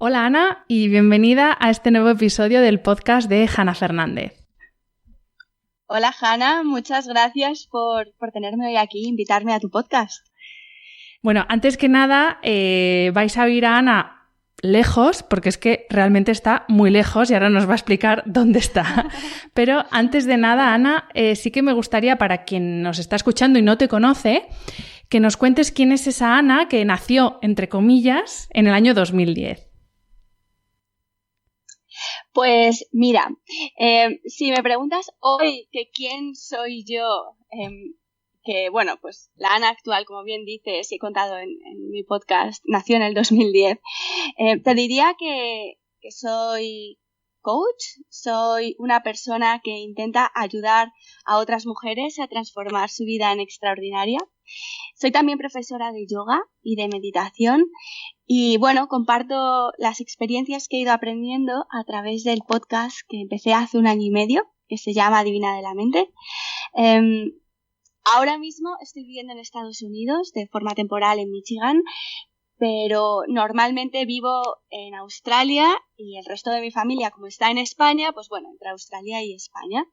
Hola Ana y bienvenida a este nuevo episodio del podcast de Hanna Fernández. Hola Hanna, muchas gracias por tenerme hoy aquí, invitarme a tu podcast. Bueno, antes que nada vais a oír a Ana lejos, porque es que realmente está muy lejos y ahora nos va a explicar dónde está. Pero antes de nada, Ana, sí que me gustaría, para quien nos está escuchando y no te conoce, que nos cuentes quién es esa Ana que nació, entre comillas, en el año 2010. Pues mira, si me preguntas hoy que quién soy yo, que bueno, pues la Ana actual, como bien dices, y he contado en mi podcast, nació en el 2010, te diría que soy coach, soy una persona que intenta ayudar a otras mujeres a transformar su vida en extraordinaria. Soy también profesora de yoga y de meditación y bueno, comparto las experiencias que he ido aprendiendo a través del podcast que empecé hace 1 año y medio, que se llama Divina de la Mente. Ahora mismo estoy viviendo en Estados Unidos de forma temporal en Michigan, pero normalmente vivo en Australia y el resto de mi familia, como está en España, pues bueno, entre Australia y España.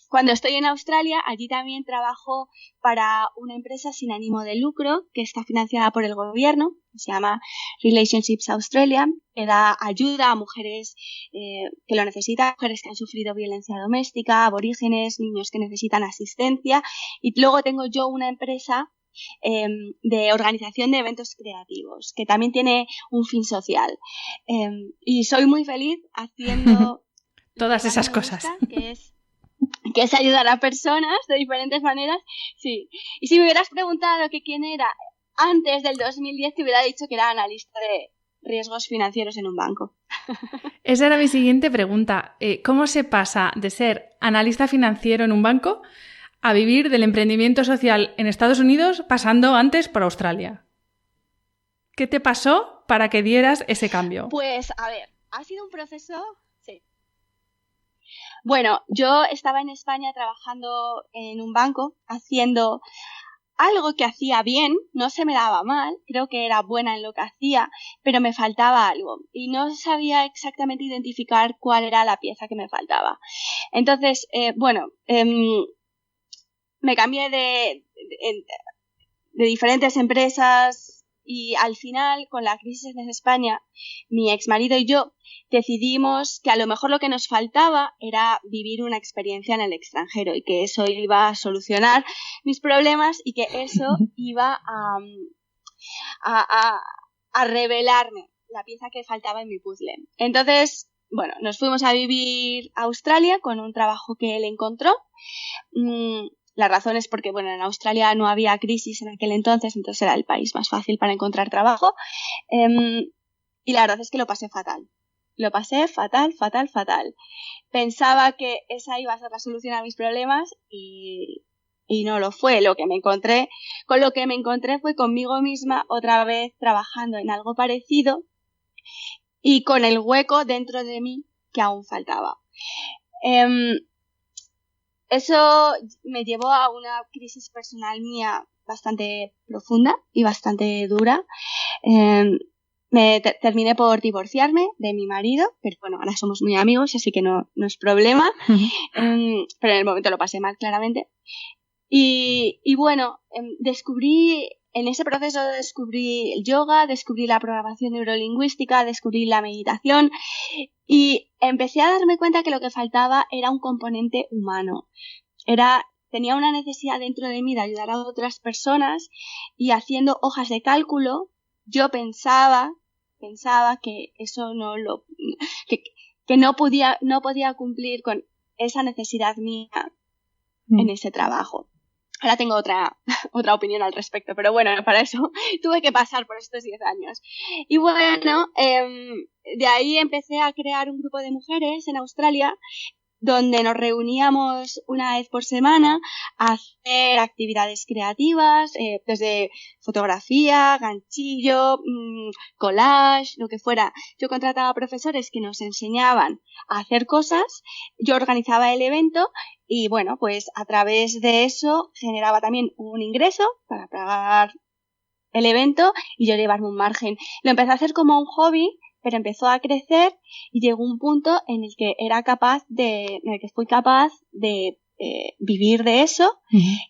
Cuando estoy en Australia, allí también trabajo para una empresa sin ánimo de lucro que está financiada por el gobierno, que se llama Relationships Australia, que da ayuda a mujeres que lo necesitan, mujeres que han sufrido violencia doméstica, aborígenes, niños que necesitan asistencia. Y luego tengo yo una empresa de organización de eventos creativos, que también tiene un fin social. Y soy muy feliz haciendo todas esas cosas. Que es ayudar a personas de diferentes maneras. Sí. Y si me hubieras preguntado que quién era antes del 2010, te hubiera dicho que era analista de riesgos financieros en un banco. Esa era mi siguiente pregunta. ¿Cómo se pasa de ser analista financiero en un banco a vivir del emprendimiento social en Estados Unidos pasando antes por Australia? ¿Qué te pasó para que dieras ese cambio? Pues, a ver, ha sido un proceso... Sí. Bueno, yo estaba en España trabajando en un banco, haciendo algo que hacía bien, no se me daba mal, creo que era buena en lo que hacía, pero me faltaba algo y no sabía exactamente identificar cuál era la pieza que me faltaba. Entonces, me cambié de diferentes empresas y al final, con la crisis en España, mi exmarido y yo decidimos que a lo mejor lo que nos faltaba era vivir una experiencia en el extranjero y que eso iba a solucionar mis problemas y que eso iba a revelarme la pieza que faltaba en mi puzzle. Entonces, bueno, nos fuimos a vivir a Australia con un trabajo que él encontró. La razón es porque, bueno, en Australia no había crisis en aquel entonces era el país más fácil para encontrar trabajo. Y la verdad es que lo pasé fatal. Lo pasé fatal. Pensaba que esa iba a ser la solución a mis problemas y no lo fue. Con lo que me encontré fue conmigo misma otra vez trabajando en algo parecido y con el hueco dentro de mí que aún faltaba. Eso me llevó a una crisis personal mía bastante profunda y bastante dura. Terminé por divorciarme de mi marido, pero bueno, ahora somos muy amigos, así que no es problema. Pero en el momento lo pasé mal, claramente. Y bueno, en ese proceso descubrí el yoga, descubrí la programación neurolingüística, descubrí la meditación y empecé a darme cuenta que lo que faltaba era un componente humano. Tenía una necesidad dentro de mí de ayudar a otras personas y haciendo hojas de cálculo yo pensaba que eso que no podía cumplir con esa necesidad mía en ese trabajo. Ahora tengo otra opinión al respecto, pero bueno, para eso tuve que pasar por estos 10 años. Y bueno, de ahí empecé a crear un grupo de mujeres en Australia donde nos reuníamos una vez por semana a hacer actividades creativas, desde fotografía, ganchillo, collage, lo que fuera. Yo contrataba a profesores que nos enseñaban a hacer cosas, yo organizaba el evento y bueno, pues a través de eso generaba también un ingreso para pagar el evento y yo llevarme un margen. Lo empecé a hacer como un hobby, pero empezó a crecer y llegó un punto en el que fui capaz de vivir de eso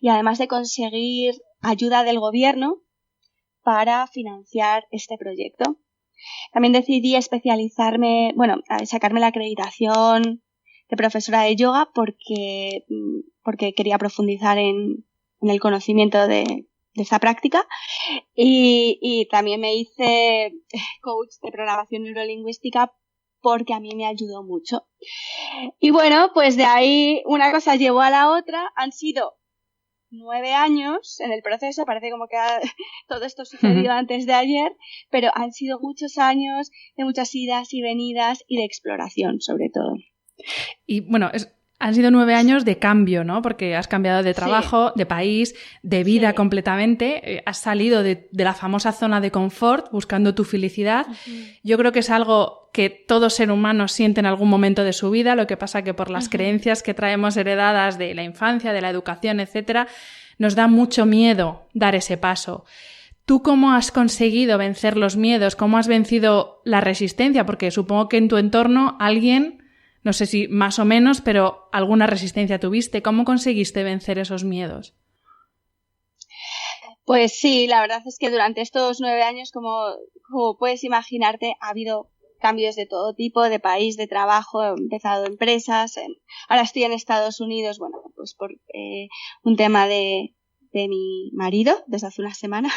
y además de conseguir ayuda del gobierno para financiar este proyecto. También decidí sacarme la acreditación de profesora de yoga porque quería profundizar en el conocimiento de esta práctica y también me hice coach de programación neurolingüística porque a mí me ayudó mucho. Y bueno, pues de ahí una cosa llevó a la otra. Han sido 9 años en el proceso, parece como que todo esto sucedió antes de ayer, pero han sido muchos años de muchas idas y venidas y de exploración, sobre todo. Y bueno, han sido 9 años de cambio, ¿no? Porque has cambiado de trabajo, de país, de vida completamente. Has salido de la famosa zona de confort buscando tu felicidad. Yo creo que es algo que todo ser humano siente en algún momento de su vida. Lo que pasa que por las creencias que traemos heredadas de la infancia, de la educación, etcétera, nos da mucho miedo dar ese paso. ¿Tú cómo has conseguido vencer los miedos? ¿Cómo has vencido la resistencia? Porque supongo que en tu entorno alguien... No sé si más o menos, pero alguna resistencia tuviste. ¿Cómo conseguiste vencer esos miedos? Pues sí, la verdad es que durante estos 9 años, como puedes imaginarte, ha habido cambios de todo tipo, de país, de trabajo, he empezado empresas, ahora estoy en Estados Unidos, bueno, pues por un tema de mi marido, desde hace una semana,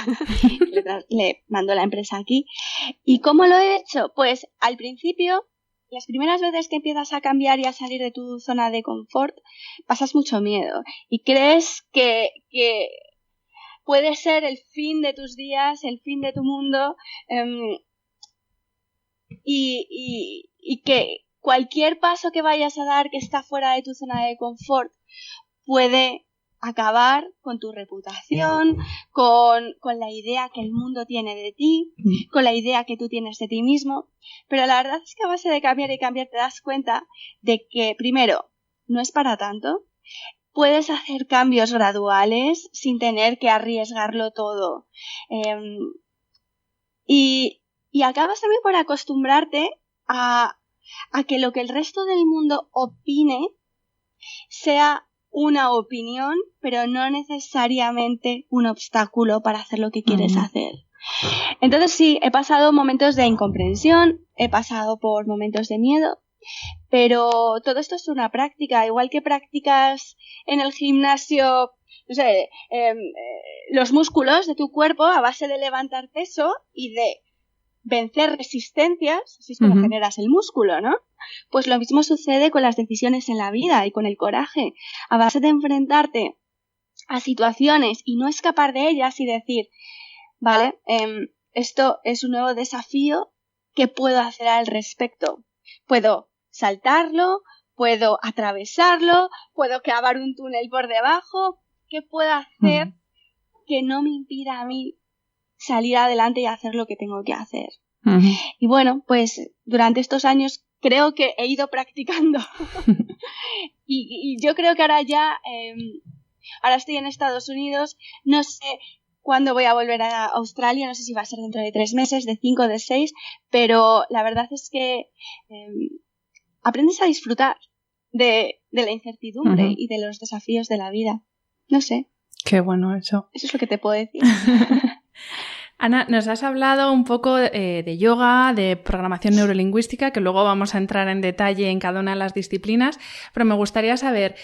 le mandó la empresa aquí. ¿Y cómo lo he hecho? Pues al principio... Las primeras veces que empiezas a cambiar y a salir de tu zona de confort, pasas mucho miedo y crees que puede ser el fin de tus días, el fin de tu mundo, y que cualquier paso que vayas a dar que está fuera de tu zona de confort puede acabar con tu reputación, con la idea que el mundo tiene de ti, con la idea que tú tienes de ti mismo. Pero la verdad es que a base de cambiar y cambiar te das cuenta de que, primero, no es para tanto. Puedes hacer cambios graduales sin tener que arriesgarlo todo. Y acabas también por acostumbrarte a que lo que el resto del mundo opine sea una opinión, pero no necesariamente un obstáculo para hacer lo que quieres hacer. Entonces sí, he pasado momentos de incomprensión, he pasado por momentos de miedo, pero todo esto es una práctica, igual que practicas en el gimnasio, no sé, los músculos de tu cuerpo a base de levantar peso y de vencer resistencias, así es como generas el músculo, ¿no? Pues lo mismo sucede con las decisiones en la vida y con el coraje. A base de enfrentarte a situaciones y no escapar de ellas y decir, vale, esto es un nuevo desafío, ¿qué puedo hacer al respecto? Puedo saltarlo, puedo atravesarlo, puedo cavar un túnel por debajo, ¿qué puedo hacer que no me impida a mí salir adelante y hacer lo que tengo que hacer? Y bueno, pues durante estos años creo que he ido practicando y yo creo que ahora estoy en Estados Unidos, no sé cuándo voy a volver a Australia, no sé si va a ser dentro de 3 meses, de 5, de 6, pero la verdad es que aprendes a disfrutar de la incertidumbre y de los desafíos de la vida. No sé. Qué bueno eso. Eso es lo que te puedo decir. Ana, nos has hablado un poco de yoga, de programación neurolingüística, que luego vamos a entrar en detalle en cada una de las disciplinas, pero me gustaría saber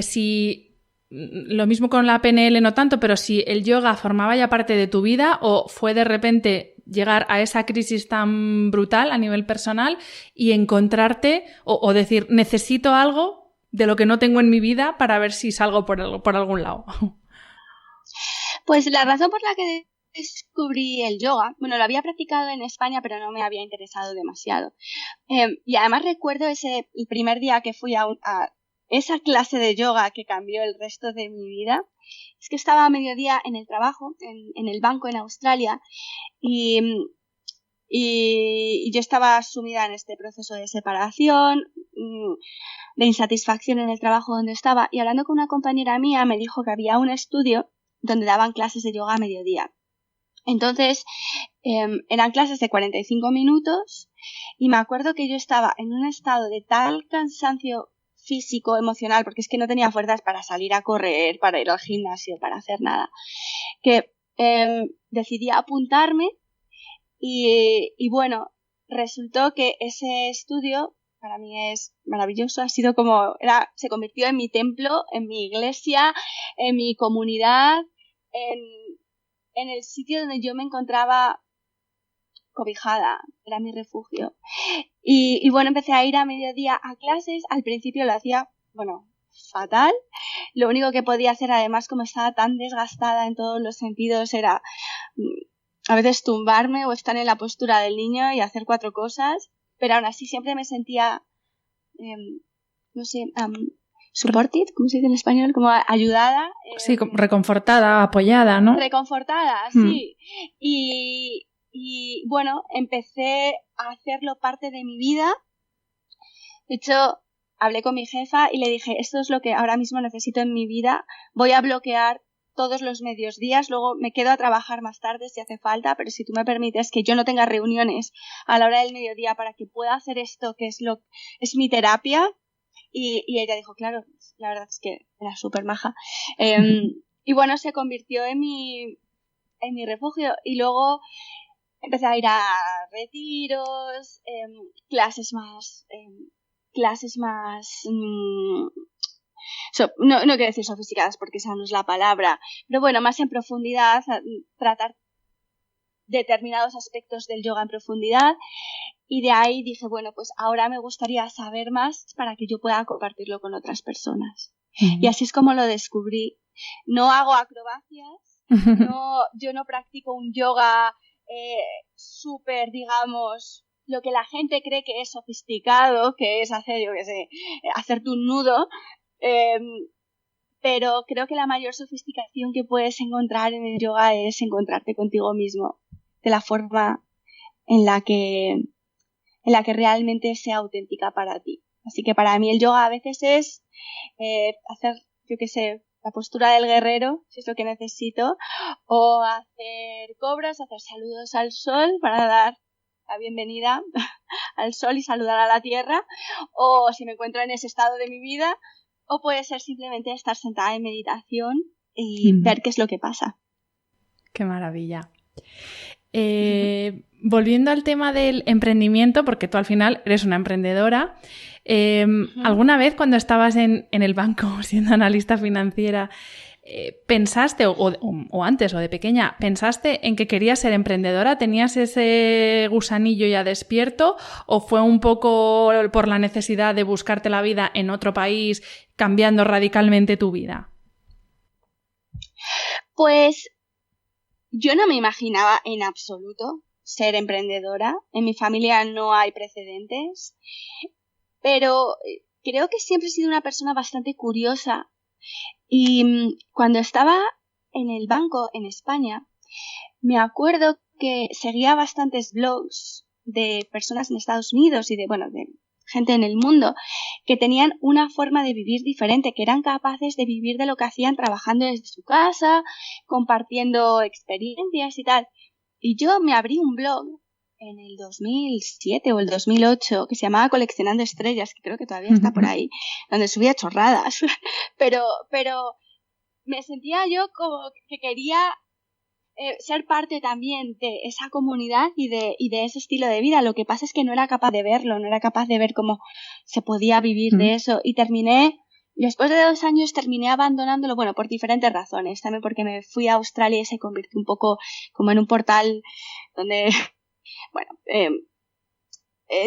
si, lo mismo con la PNL no tanto, pero si el yoga formaba ya parte de tu vida o fue de repente llegar a esa crisis tan brutal a nivel personal y encontrarte o decir, necesito algo de lo que no tengo en mi vida para ver si salgo por algún lado. Pues la razón por la que descubrí el yoga, bueno, lo había practicado en España, pero no me había interesado demasiado. Y además recuerdo el primer día que fui a esa clase de yoga que cambió el resto de mi vida. Es que estaba a mediodía en el trabajo, en el banco en Australia, y yo estaba sumida en este proceso de separación, de insatisfacción en el trabajo donde estaba, y hablando con una compañera mía me dijo que había un estudio donde daban clases de yoga a mediodía. Entonces, eran clases de 45 minutos y me acuerdo que yo estaba en un estado de tal cansancio físico, emocional, porque es que no tenía fuerzas para salir a correr, para ir al gimnasio, para hacer nada, que decidí apuntarme y bueno, resultó que ese estudio para mí es maravilloso, ha sido se convirtió en mi templo, en mi iglesia, en mi comunidad, en el sitio donde yo me encontraba cobijada, era mi refugio. Y bueno, empecé a ir a mediodía a clases, al principio lo hacía, bueno, fatal. Lo único que podía hacer, además, como estaba tan desgastada en todos los sentidos, era a veces tumbarme o estar en la postura del niño y hacer 4 cosas, pero aún así siempre me sentía, no sé, supported, ¿cómo se dice en español? Como ayudada. Sí, reconfortada, apoyada, ¿no? Reconfortada, sí. Y bueno, empecé a hacerlo parte de mi vida. De hecho, hablé con mi jefa y le dije, esto es lo que ahora mismo necesito en mi vida, voy a bloquear todos los mediodías, luego me quedo a trabajar más tarde si hace falta, pero si tú me permites que yo no tenga reuniones a la hora del mediodía para que pueda hacer esto que es mi terapia. Y ella dijo, claro, la verdad es que era súper maja. Y bueno, se convirtió en mi refugio. Y luego empecé a ir a retiros, clases más no quiero decir sofisticadas porque esa no es la palabra, pero bueno, más en profundidad, tratar determinados aspectos del yoga en profundidad. Y de ahí dije, bueno, pues ahora me gustaría saber más para que yo pueda compartirlo con otras personas. Uh-huh. Y así es como lo descubrí. No hago acrobacias, yo no practico un yoga súper, digamos, lo que la gente cree que es sofisticado, que es hacer, yo qué sé, hacerte un nudo. Pero creo que la mayor sofisticación que puedes encontrar en el yoga es encontrarte contigo mismo de la forma en la que realmente sea auténtica para ti. Así que para mí el yoga a veces es hacer, yo qué sé, la postura del guerrero, si es lo que necesito, o hacer cobras, hacer saludos al sol para dar la bienvenida al sol y saludar a la tierra, o si me encuentro en ese estado de mi vida, o puede ser simplemente estar sentada en meditación y ver qué es lo que pasa. ¡Qué maravilla! Volviendo al tema del emprendimiento, porque tú al final eres una emprendedora, ¿alguna vez cuando estabas en el banco siendo analista financiera pensaste, o antes o de pequeña, pensaste en que querías ser emprendedora? ¿Tenías ese gusanillo ya despierto o fue un poco por la necesidad de buscarte la vida en otro país, cambiando radicalmente tu vida? Pues yo no me imaginaba en absoluto ser emprendedora. En mi familia no hay precedentes, pero creo que siempre he sido una persona bastante curiosa. Y cuando estaba en el banco en España, me acuerdo que seguía bastantes blogs de personas en Estados Unidos y de gente en el mundo que tenían una forma de vivir diferente, que eran capaces de vivir de lo que hacían trabajando desde su casa, compartiendo experiencias y tal. Y yo me abrí un blog en el 2007 o el 2008 que se llamaba Coleccionando Estrellas, que creo que todavía está por ahí, donde subía chorradas, pero me sentía yo como que quería ser parte también de esa comunidad y de ese estilo de vida. Lo que pasa es que no era capaz de verlo, no era capaz de ver cómo se podía vivir de eso, y después de 2 años terminé abandonándolo, por diferentes razones, también porque me fui a Australia y se convirtió un poco como en un portal donde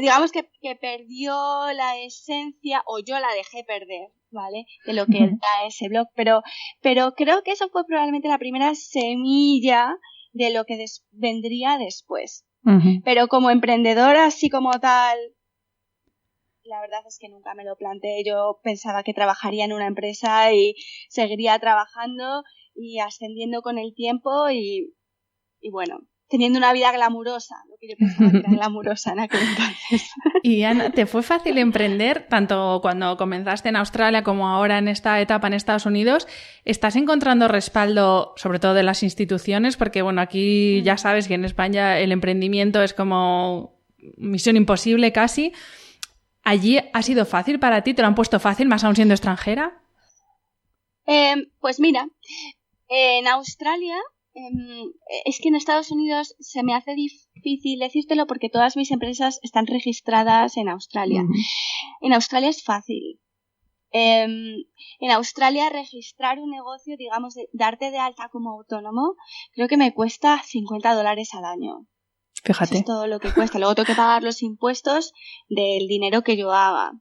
digamos que perdió la esencia, o yo la dejé perder, ¿vale? De lo que era ese blog, pero creo que eso fue probablemente la primera semilla de lo que vendría después. Uh-huh. Pero como emprendedora, así como tal, la verdad es que nunca me lo planteé. Yo pensaba que trabajaría en una empresa y seguiría trabajando y ascendiendo con el tiempo y bueno, teniendo una vida glamurosa, lo que yo pensaba que era glamurosa en aquel entonces. Y Ana, ¿te fue fácil emprender tanto cuando comenzaste en Australia como ahora en esta etapa en Estados Unidos? ¿Estás encontrando respaldo, sobre todo de las instituciones? Porque, bueno, aquí ya sabes que en España el emprendimiento es como misión imposible casi. ¿Allí ha sido fácil para ti? ¿Te lo han puesto fácil, más aún siendo extranjera? Pues mira, en Australia... es que en Estados Unidos se me hace difícil decírtelo porque todas mis empresas están registradas en Australia. En Australia es fácil. En Australia registrar un negocio, digamos, darte de alta como autónomo, creo que me cuesta $50 al año. Fíjate. Eso es todo lo que cuesta. Luego tengo que pagar los impuestos del dinero que yo haga.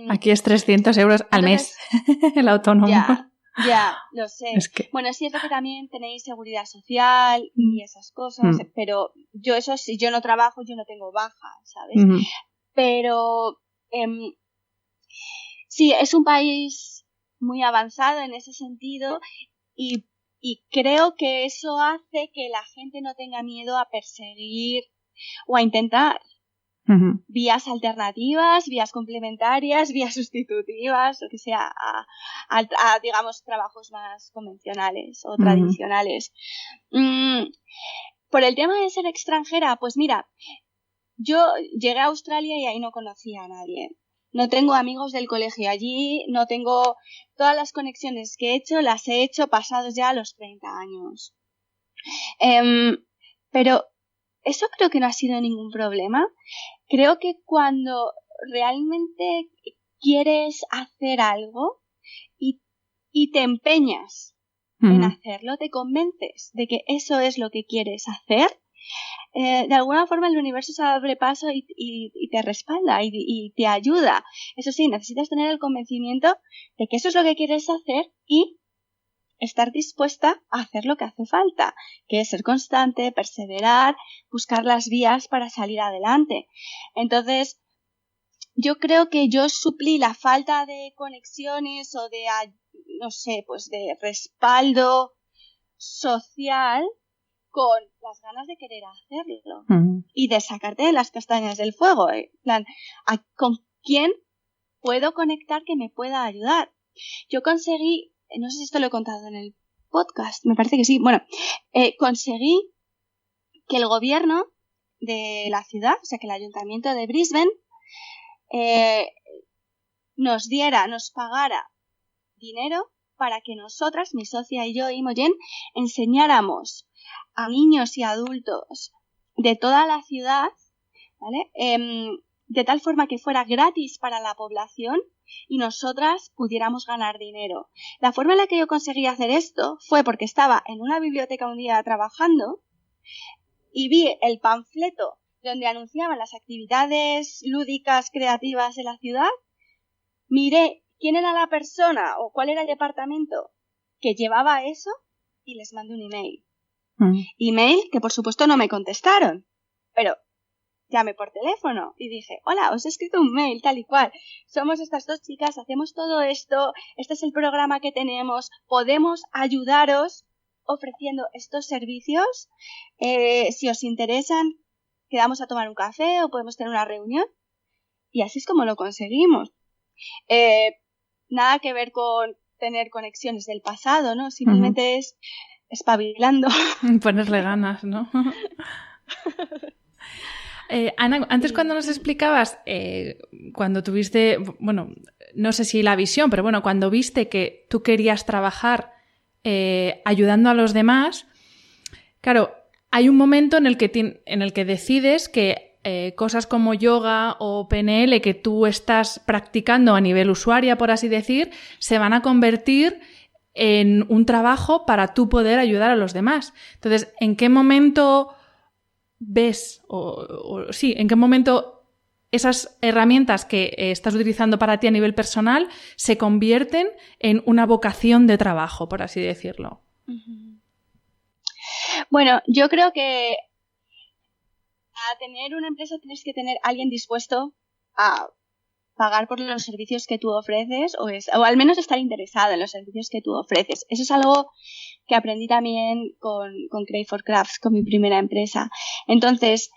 Aquí es 300 euros al mes el autónomo. Ya, lo sé. Bueno, es cierto que también tenéis seguridad social y esas cosas, pero yo eso, si yo no trabajo, yo no tengo baja, ¿sabes? Pero sí, es un país muy avanzado en ese sentido y creo que eso hace que la gente no tenga miedo a perseguir o a intentar vías alternativas, vías complementarias, vías sustitutivas, lo que sea, a digamos, trabajos más convencionales o tradicionales. Por el tema de ser extranjera, pues mira, yo llegué a Australia y ahí no conocía a nadie. No tengo amigos del colegio allí, no tengo... Todas las conexiones que he hecho, las he hecho pasados ya los 30 años. Pero eso creo que no ha sido ningún problema. Creo que cuando realmente quieres hacer algo y te empeñas en hacerlo, te convences de que eso es lo que quieres hacer, de alguna forma el universo se abre paso y te respalda y te ayuda. Eso sí, necesitas tener el convencimiento de que eso es lo que quieres hacer y estar dispuesta a hacer lo que hace falta, que es ser constante, perseverar, buscar las vías para salir adelante. Entonces, yo creo que yo suplí la falta de conexiones o de, no sé, pues de respaldo social con las ganas de querer hacerlo y de sacarte de las castañas del fuego. En plan, ¿con quién puedo conectar que me pueda ayudar? Yo conseguí, no sé si esto lo he contado en el podcast, me parece que sí. Bueno, conseguí que el gobierno de la ciudad, o sea, que el ayuntamiento de Brisbane, nos pagara dinero para que nosotras, mi socia y yo, Imogen, enseñáramos a niños y adultos de toda la ciudad, ¿vale? De tal forma que fuera gratis para la población y nosotras pudiéramos ganar dinero. La forma en la que yo conseguí hacer esto fue porque estaba en una biblioteca un día trabajando y vi el panfleto donde anunciaban las actividades lúdicas, creativas de la ciudad. Miré quién era la persona o cuál era el departamento que llevaba eso y les mandé un email. Email que por supuesto no me contestaron, pero llamé por teléfono y dije, hola, os he escrito un mail tal y cual, somos estas dos chicas, hacemos todo esto, este es el programa que tenemos, podemos ayudaros ofreciendo estos servicios, si os interesan quedamos a tomar un café o podemos tener una reunión. Y así es como lo conseguimos. Nada que ver con tener conexiones del pasado, ¿no? Simplemente es espabilando. Ponerle ganas, ¿no? Ana, antes cuando nos explicabas, cuando tuviste, bueno, no sé si la visión, pero bueno, cuando viste que tú querías trabajar ayudando a los demás, claro, hay un momento en el que decides que cosas como yoga o PNL que tú estás practicando a nivel usuaria, por así decir, se van a convertir en un trabajo para tú poder ayudar a los demás. Entonces, ¿en qué momento ves en qué momento esas herramientas que estás utilizando para ti a nivel personal se convierten en una vocación de trabajo, por así decirlo? Bueno, yo creo que a tener una empresa tienes que tener alguien dispuesto a pagar por los servicios que tú ofreces o al menos estar interesado en los servicios que tú ofreces. Eso es algo que aprendí también con Crave for Crafts, con mi primera empresa. Entonces,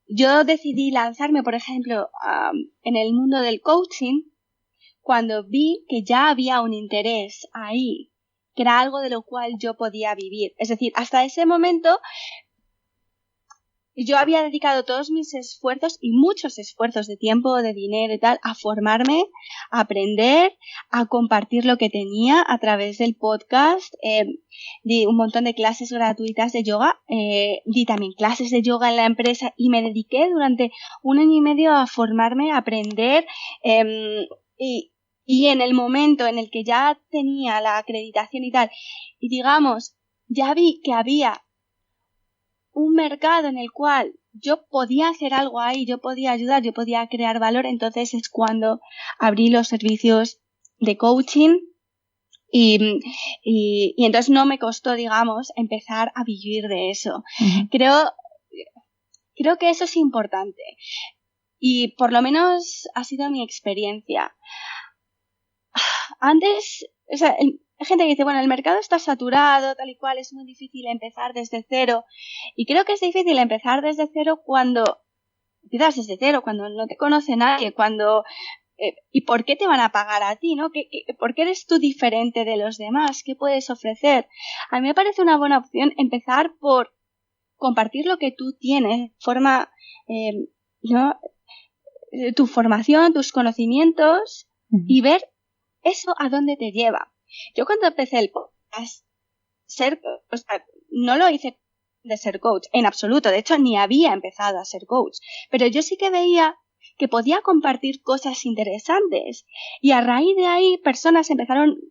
yo decidí lanzarme, por ejemplo, en el mundo del coaching cuando vi que ya había un interés ahí, que era algo de lo cual yo podía vivir. Es decir, hasta ese momento yo había dedicado todos mis esfuerzos y muchos esfuerzos de tiempo, de dinero y tal, a formarme, a aprender, a compartir lo que tenía a través del podcast. Di un montón de clases gratuitas de yoga, di también clases de yoga en la empresa y me dediqué durante 1 año y medio a formarme, a aprender, y en el momento en el que ya tenía la acreditación y tal, y digamos, ya vi que había un mercado en el cual yo podía hacer algo ahí, yo podía ayudar, yo podía crear valor, entonces es cuando abrí los servicios de coaching y entonces no me costó, digamos, empezar a vivir de eso. Uh-huh. Creo que eso es importante y por lo menos ha sido mi experiencia. Antes, o sea, hay gente que dice, bueno, el mercado está saturado, tal y cual, es muy difícil empezar desde cero. Y creo que es difícil empezar desde cero cuando empiezas desde cero, cuando no te conoce nadie, cuando... ¿y por qué te van a pagar a ti, no? ¿Por qué eres tú diferente de los demás? ¿Qué puedes ofrecer? A mí me parece una buena opción empezar por compartir lo que tú tienes, ¿no? Tu formación, tus conocimientos, y ver eso a dónde te lleva. Yo cuando empecé el podcast, no lo hice de ser coach, en absoluto. De hecho, ni había empezado a ser coach. Pero yo sí que veía que podía compartir cosas interesantes. Y a raíz de ahí,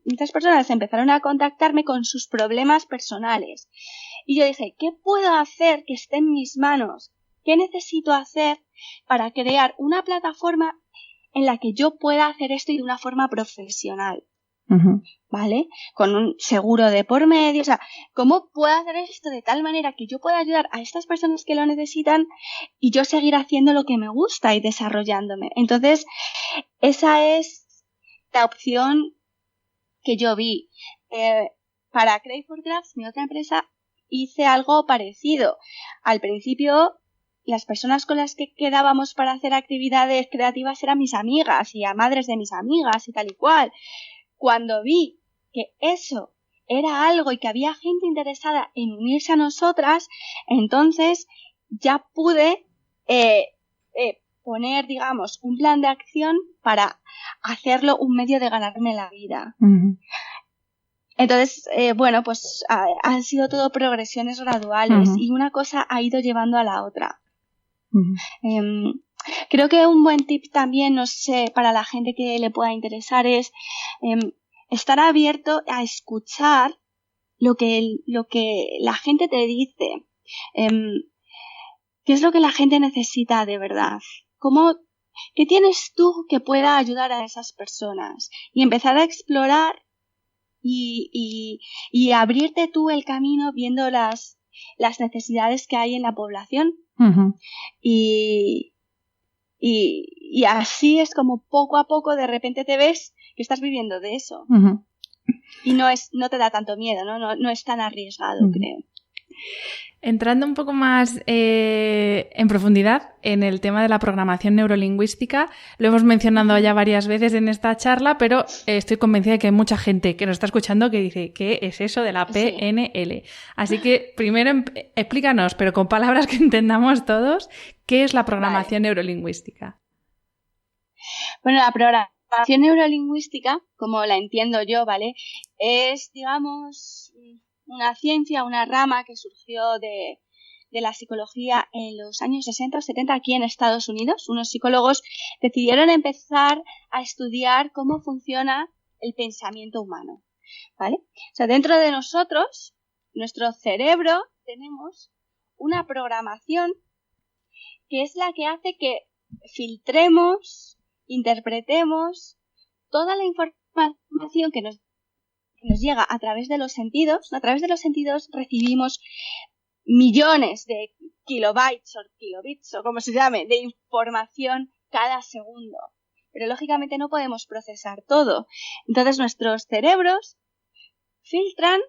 muchas personas empezaron a contactarme con sus problemas personales. Y yo dije, ¿qué puedo hacer que esté en mis manos? ¿Qué necesito hacer para crear una plataforma en la que yo pueda hacer esto y de una forma profesional? Uh-huh. ¿Vale? Con un seguro de por medio, o sea, ¿cómo puedo hacer esto de tal manera que yo pueda ayudar a estas personas que lo necesitan y yo seguir haciendo lo que me gusta y desarrollándome? Entonces, esa es la opción que yo vi. Para Crave for Crafts, mi otra empresa, hice algo parecido. Al principio, las personas con las que quedábamos para hacer actividades creativas eran mis amigas y a madres de mis amigas y tal y cual. Cuando vi que eso era algo y que había gente interesada en unirse a nosotras, entonces ya pude poner, digamos, un plan de acción para hacerlo un medio de ganarme la vida. Uh-huh. Entonces, bueno, pues han sido todo progresiones graduales, uh-huh, y una cosa ha ido llevando a la otra. Uh-huh. Creo que un buen tip también, no sé, para la gente que le pueda interesar es estar abierto a escuchar lo que la gente te dice. ¿Qué es lo que la gente necesita de verdad? ¿Qué tienes tú que pueda ayudar a esas personas? Y empezar a explorar y abrirte tú el camino viendo las necesidades que hay en la población. Uh-huh. Y así es como poco a poco de repente te ves que estás viviendo de eso. Uh-huh. Y no te da tanto miedo, no es tan arriesgado, uh-huh, creo. Entrando un poco más en profundidad en el tema de la programación neurolingüística, lo hemos mencionado ya varias veces en esta charla, pero estoy convencida de que hay mucha gente que nos está escuchando que dice, ¿qué es eso de la PNL? Sí. Así que primero explícanos, pero con palabras que entendamos todos, ¿qué es la programación neurolingüística? Bueno, la programación neurolingüística, como la entiendo yo, ¿vale? Es, digamos, una ciencia, una rama que surgió de la psicología en los años 60 o 70 aquí en Estados Unidos. Unos psicólogos decidieron empezar a estudiar cómo funciona el pensamiento humano, ¿vale? O sea, dentro de nosotros, nuestro cerebro, tenemos una programación que es la que hace que filtremos, interpretemos toda la información que nos llega a través de los sentidos. A través de los sentidos recibimos millones de kilobytes o kilobits o como se llame de información cada segundo. pero lógicamente no podemos procesar todo. Entonces nuestros cerebros filtran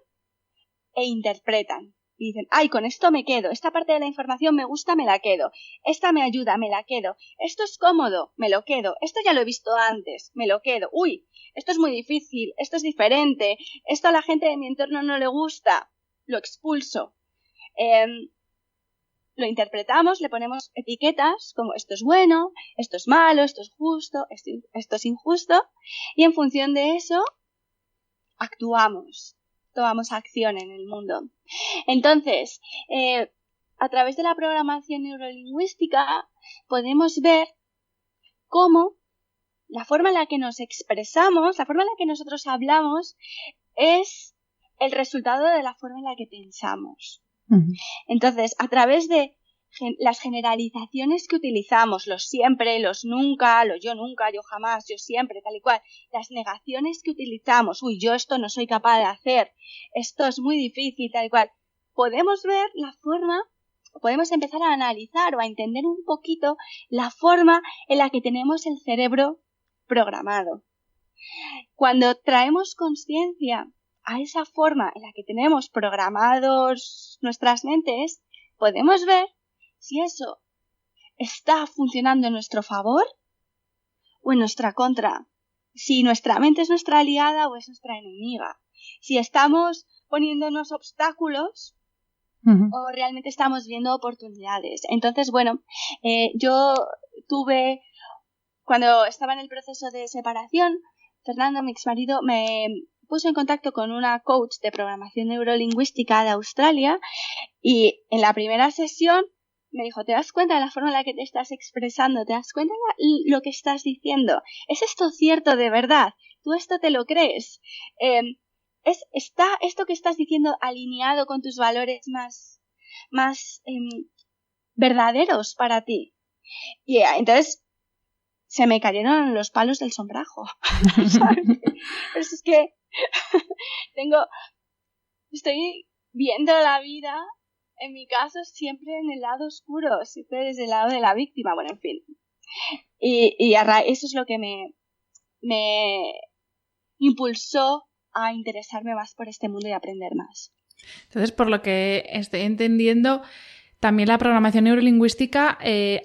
e interpretan. Y dicen, ay, con esto me quedo, esta parte de la información me gusta, me la quedo, esta me ayuda, me la quedo, esto es cómodo, me lo quedo, esto ya lo he visto antes, me lo quedo, uy, esto es muy difícil, esto es diferente, esto a la gente de mi entorno no le gusta, lo expulso. Lo interpretamos, le ponemos etiquetas como esto es bueno, esto es malo, esto es justo, esto es injusto, y en función de eso actuamos, tomamos acción en el mundo. Entonces, a través de la programación neurolingüística podemos ver cómo la forma en la que nos expresamos, la forma en la que nosotros hablamos, es el resultado de la forma en la que pensamos. Uh-huh. Entonces, a través de las generalizaciones que utilizamos, los siempre, los nunca, los yo nunca, yo jamás, yo siempre, tal y cual, las negaciones que utilizamos, uy, yo esto no soy capaz de hacer, esto es muy difícil, tal y cual, podemos ver la forma, podemos empezar a analizar o a entender un poquito la forma en la que tenemos el cerebro programado. Cuando traemos conciencia a esa forma en la que tenemos programados nuestras mentes, podemos ver si eso está funcionando en nuestro favor o en nuestra contra. Si nuestra mente es nuestra aliada o es nuestra enemiga. Si estamos poniéndonos obstáculos o realmente estamos viendo oportunidades. Entonces, bueno, yo tuve, cuando estaba en el proceso de separación, Fernando, mi exmarido, me puso en contacto con una coach de programación neurolingüística de Australia y en la primera sesión me dijo, ¿te das cuenta de la forma en la que te estás expresando? ¿Te das cuenta de lo que estás diciendo? ¿Es esto cierto de verdad? ¿Tú esto te lo crees? ¿Está esto que estás diciendo alineado con tus valores más verdaderos para ti? Y entonces se me cayeron los palos del sombrajo. ¿Sabes? Pero es que estoy viendo la vida, en mi caso, siempre en el lado oscuro, siempre desde el lado de la víctima, bueno, en fin. Y eso es lo que me impulsó a interesarme más por este mundo y aprender más. Entonces, por lo que estoy entendiendo, también la programación neurolingüística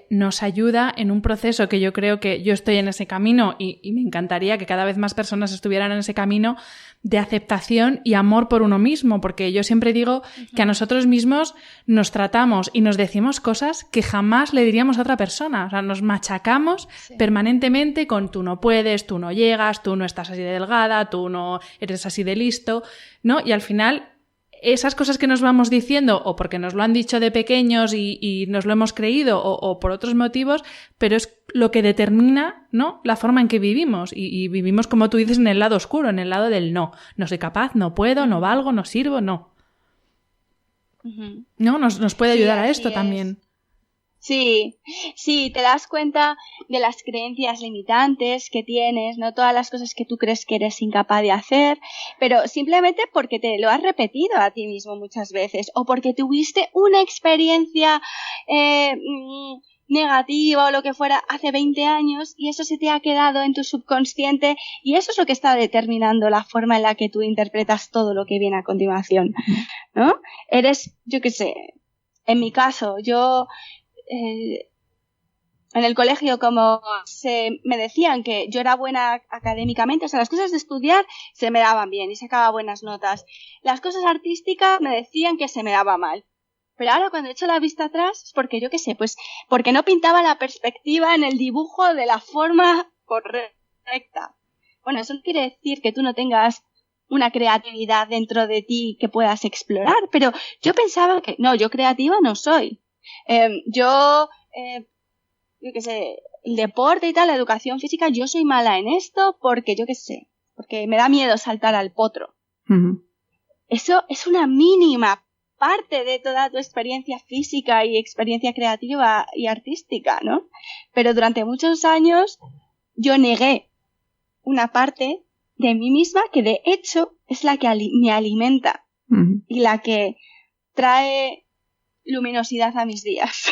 nos ayuda en un proceso que yo creo que yo estoy en ese camino y me encantaría que cada vez más personas estuvieran en ese camino de aceptación y amor por uno mismo, porque yo siempre digo que a nosotros mismos nos tratamos y nos decimos cosas que jamás le diríamos a otra persona. O sea, nos machacamos permanentemente con tú no puedes, tú no llegas, tú no estás así de delgada, tú no eres así de listo, ¿no? Y al final esas cosas que nos vamos diciendo o porque nos lo han dicho de pequeños y nos lo hemos creído o por otros motivos, pero es lo que determina, ¿no?, la forma en que vivimos y vivimos, como tú dices, en el lado oscuro, en el lado del no soy capaz, no puedo, no valgo, no sirvo, no. ¿No? Nos puede ayudar a esto también. Sí, te das cuenta de las creencias limitantes que tienes, no todas las cosas que tú crees que eres incapaz de hacer, pero simplemente porque te lo has repetido a ti mismo muchas veces o porque tuviste una experiencia negativa o lo que fuera hace 20 años y eso se te ha quedado en tu subconsciente y eso es lo que está determinando la forma en la que tú interpretas todo lo que viene a continuación, ¿no? Eres, yo qué sé, en mi caso, yo en el colegio como me decían que yo era buena académicamente, o sea, las cosas de estudiar se me daban bien y sacaba buenas notas. Las cosas artísticas me decían que se me daba mal. Pero ahora cuando echo la vista atrás es porque yo qué sé, pues porque no pintaba la perspectiva en el dibujo de la forma correcta. Bueno, eso no quiere decir que tú no tengas una creatividad dentro de ti que puedas explorar, pero yo pensaba que no, yo creativa no soy. Yo qué sé, el deporte y tal, la educación física, yo soy mala en esto porque yo qué sé, porque me da miedo saltar al potro. Uh-huh. Eso es una mínima parte de toda tu experiencia física y experiencia creativa y artística, ¿no? Pero durante muchos años yo negué una parte de mí misma que de hecho es la que me alimenta uh-huh. y la que trae luminosidad a mis días.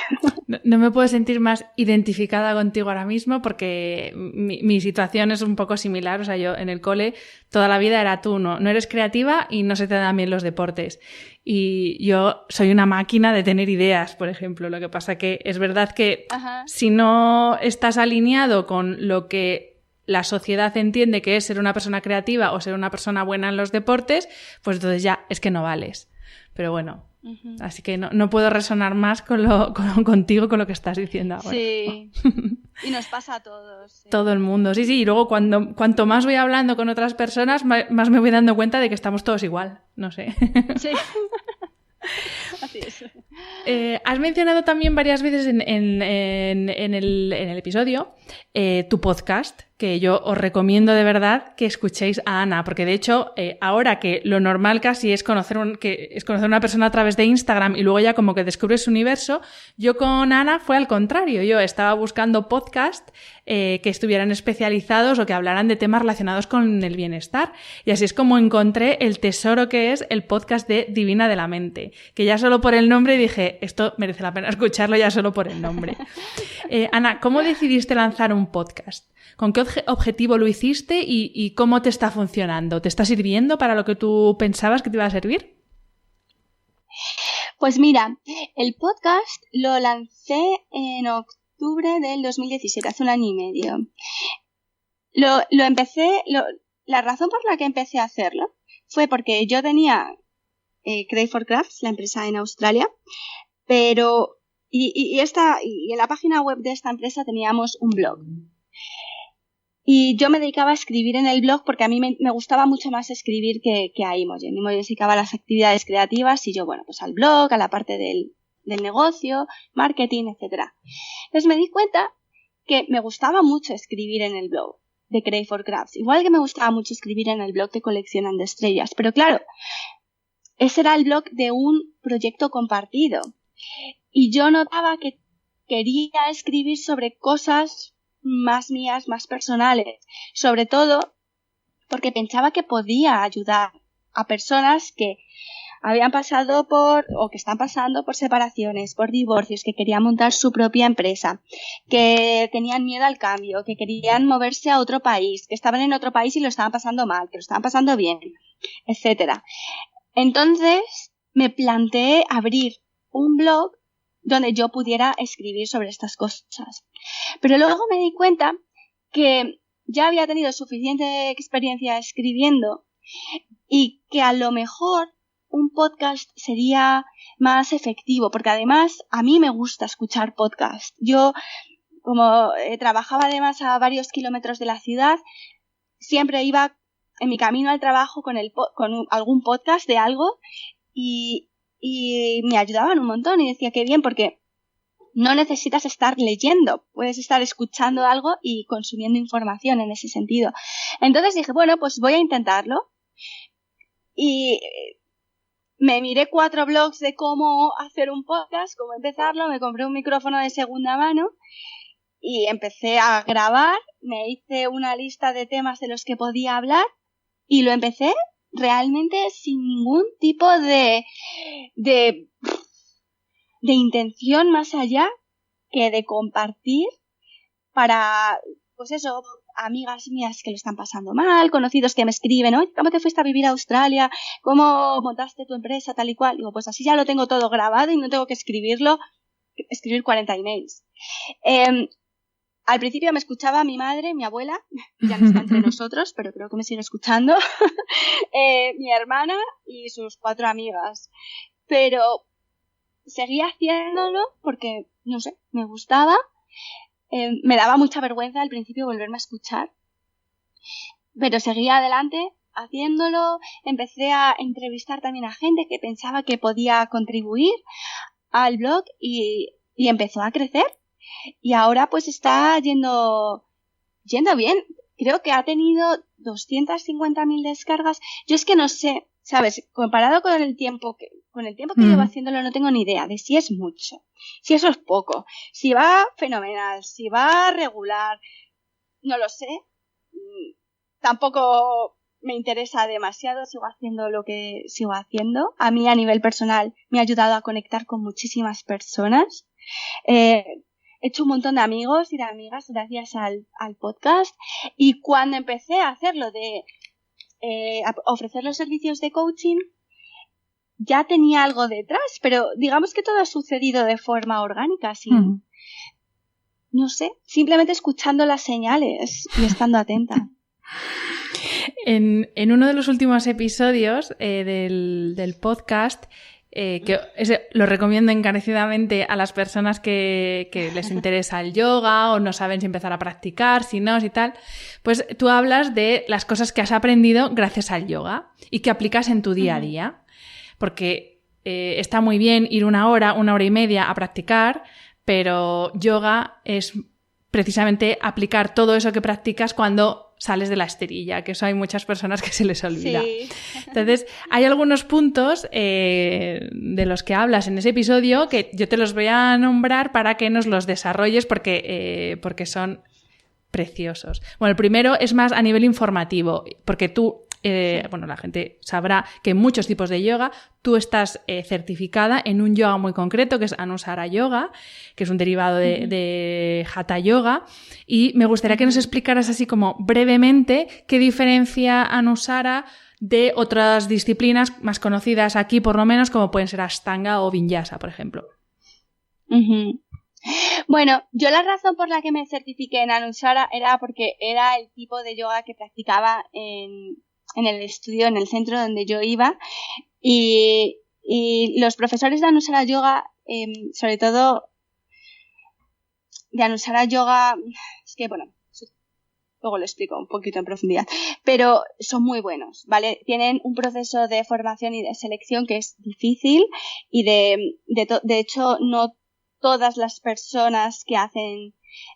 No me puedo sentir más identificada contigo ahora mismo porque mi situación es un poco similar. O sea, yo en el cole toda la vida era tú, no eres creativa y no se te dan bien los deportes. Y yo soy una máquina de tener ideas, por ejemplo. Lo que pasa que es verdad que si no estás alineado con lo que la sociedad entiende que es ser una persona creativa o ser una persona buena en los deportes, pues entonces ya es que no vales. Pero bueno... Así que no puedo resonar más contigo con lo que estás diciendo ahora. Sí, y nos pasa a todos. Sí. Todo el mundo, sí. Y luego cuanto más voy hablando con otras personas, más me voy dando cuenta de que estamos todos igual. No sé. Sí, así es. Has mencionado también varias veces en el episodio tu podcast, que yo os recomiendo de verdad que escuchéis a Ana, porque de hecho ahora que lo normal casi es conocer a una persona a través de Instagram y luego ya como que descubres su universo, yo con Ana fue al contrario. Yo estaba buscando podcasts que estuvieran especializados o que hablaran de temas relacionados con el bienestar, y así es como encontré el tesoro que es el podcast de Divina de la Mente, que ya solo por el nombre dije, esto merece la pena escucharlo ya solo por el nombre. Ana, ¿cómo decidiste lanzar un podcast? ¿Con qué objetivo lo hiciste y cómo te está funcionando? ¿Te está sirviendo para lo que tú pensabas que te iba a servir? Pues mira, el podcast lo lancé en octubre del 2017, hace un año y medio. La razón por la que empecé a hacerlo fue porque yo tenía Crave for Crafts, la empresa en Australia, pero y en la página web de esta empresa teníamos un blog. Y yo me dedicaba a escribir en el blog porque a mí me gustaba mucho más escribir que a Imogen. Imogen se dedicaba a las actividades creativas y yo, bueno, pues al blog, a la parte del negocio, marketing, etcétera. Entonces me di cuenta que me gustaba mucho escribir en el blog de Crave for Crafts, igual que me gustaba mucho escribir en el blog de Coleccionando Estrellas. Pero claro, ese era el blog de un proyecto compartido. Y yo notaba que quería escribir sobre cosas más mías, más personales, sobre todo porque pensaba que podía ayudar a personas que habían pasado o que están pasando por separaciones, por divorcios, que querían montar su propia empresa, que tenían miedo al cambio, que querían moverse a otro país, que estaban en otro país y lo estaban pasando mal, que lo estaban pasando bien, etcétera. Entonces me planteé abrir un blog donde yo pudiera escribir sobre estas cosas. Pero luego me di cuenta que ya había tenido suficiente experiencia escribiendo y que a lo mejor un podcast sería más efectivo, porque además a mí me gusta escuchar podcast. Yo, como trabajaba además a varios kilómetros de la ciudad, siempre iba en mi camino al trabajo con algún podcast de algo y me ayudaban un montón y decía que bien, porque no necesitas estar leyendo, puedes estar escuchando algo y consumiendo información en ese sentido. Entonces dije, bueno, pues voy a intentarlo y me miré 4 blogs de cómo hacer un podcast, cómo empezarlo, me compré un micrófono de segunda mano y empecé a grabar, me hice una lista de temas de los que podía hablar y lo empecé realmente sin ningún tipo de intención más allá que de compartir para, pues eso, amigas mías que lo están pasando mal, conocidos que me escriben, oye, ¿cómo te fuiste a vivir a Australia? ¿Cómo montaste tu empresa? Tal y cual. Digo, pues así ya lo tengo todo grabado y no tengo que escribir 40 emails. Al principio me escuchaba mi madre, mi abuela, ya no está entre nosotros, pero creo que me sigue escuchando, mi hermana y sus 4 amigas. Pero seguía haciéndolo porque, no sé, me gustaba. Me daba mucha vergüenza al principio volverme a escuchar, pero seguía adelante haciéndolo. Empecé a entrevistar también a gente que pensaba que podía contribuir al blog y empezó a crecer. Y ahora pues está yendo bien. Creo que ha tenido 250.000 descargas. Yo es que no sé, ¿sabes? Comparado con el tiempo que llevo haciéndolo, no tengo ni idea de si es mucho, si eso es poco, si va fenomenal, si va regular, no lo sé. Tampoco me interesa demasiado, sigo haciendo lo que sigo haciendo. A mí a nivel personal me ha ayudado a conectar con muchísimas personas. He hecho un montón de amigos y de amigas gracias al podcast, y cuando empecé a hacerlo a ofrecer los servicios de coaching, ya tenía algo detrás, pero digamos que todo ha sucedido de forma orgánica, no sé, simplemente escuchando las señales y estando atenta. En uno de los últimos episodios del podcast, que lo recomiendo encarecidamente a las personas que les interesa el yoga o no saben si empezar a practicar, si no, si tal, pues tú hablas de las cosas que has aprendido gracias al yoga y que aplicas en tu día a día. Porque está muy bien ir una hora y media a practicar, pero yoga es precisamente aplicar todo eso que practicas cuando sales de la esterilla, que eso hay muchas personas que se les olvida. Sí. Entonces, hay algunos puntos de los que hablas en ese episodio que yo te los voy a nombrar para que nos los desarrolles porque son preciosos. Bueno, el primero es más a nivel informativo, porque tú... la gente sabrá que en muchos tipos de yoga tú estás certificada en un yoga muy concreto que es Anusara Yoga, que es un derivado de Hatha Yoga, y me gustaría que nos explicaras así como brevemente qué diferencia Anusara de otras disciplinas más conocidas aquí, por lo menos, como pueden ser Ashtanga o Vinyasa, por ejemplo. Bueno, yo la razón por la que me certifiqué en Anusara era porque era el tipo de yoga que practicaba en el estudio, en el centro donde yo iba, y los profesores de Anusara Yoga, sobre todo de Anusara Yoga, es que bueno, luego lo explico un poquito en profundidad, pero son muy buenos, ¿vale? Tienen un proceso de formación y de selección que es difícil, y de hecho no todas las personas que hacen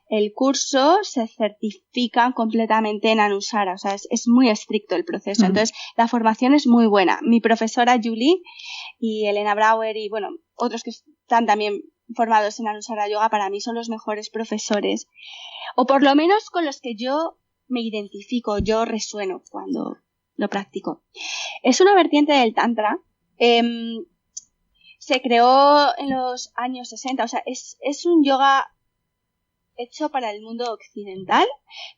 el curso se certifican completamente en Anusara, o sea, es muy estricto el proceso. Entonces, la formación es muy buena. Mi profesora Julie y Elena Brauer y, bueno, otros que están también formados en Anusara Yoga, para mí son los mejores profesores, o por lo menos con los que yo me identifico, yo resueno cuando lo practico. Es una vertiente del Tantra. Se creó en los años 60, o sea, es un yoga hecho para el mundo occidental,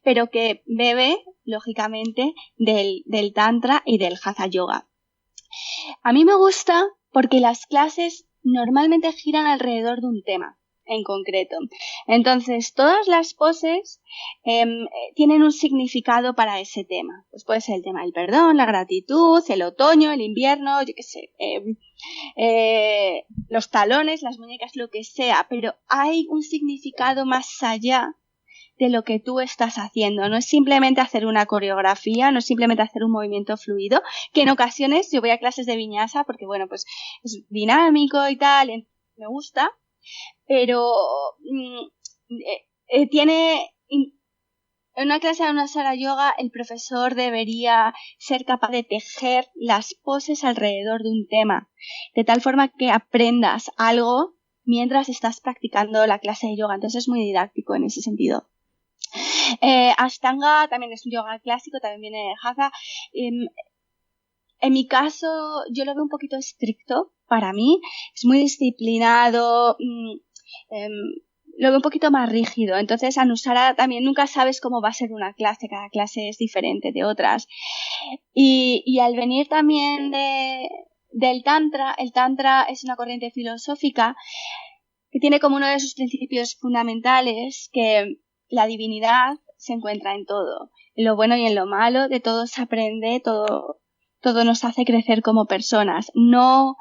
pero que bebe, lógicamente, del Tantra y del Hatha Yoga. A mí me gusta porque las clases normalmente giran alrededor de un tema en concreto. Entonces, todas las poses tienen un significado para ese tema. Pues puede ser el tema del perdón, la gratitud, el otoño, el invierno, yo qué sé, los talones, las muñecas, lo que sea, pero hay un significado más allá de lo que tú estás haciendo. No es simplemente hacer una coreografía, no es simplemente hacer un movimiento fluido, que en ocasiones yo voy a clases de vinyasa porque, bueno, pues es dinámico y tal, me gusta, pero en una clase de Anusara Yoga el profesor debería ser capaz de tejer las poses alrededor de un tema, de tal forma que aprendas algo mientras estás practicando la clase de yoga. Entonces es muy didáctico en ese sentido. Ashtanga también es un yoga clásico, también viene de Hatha. En mi caso yo lo veo un poquito estricto para mí, es muy disciplinado, lo veo un poquito más rígido. Entonces Anusara también nunca sabes cómo va a ser una clase, cada clase es diferente de otras. Y al venir también del Tantra, el Tantra es una corriente filosófica que tiene como uno de sus principios fundamentales que la divinidad se encuentra en todo, en lo bueno y en lo malo, de todo se aprende, todo nos hace crecer como personas. No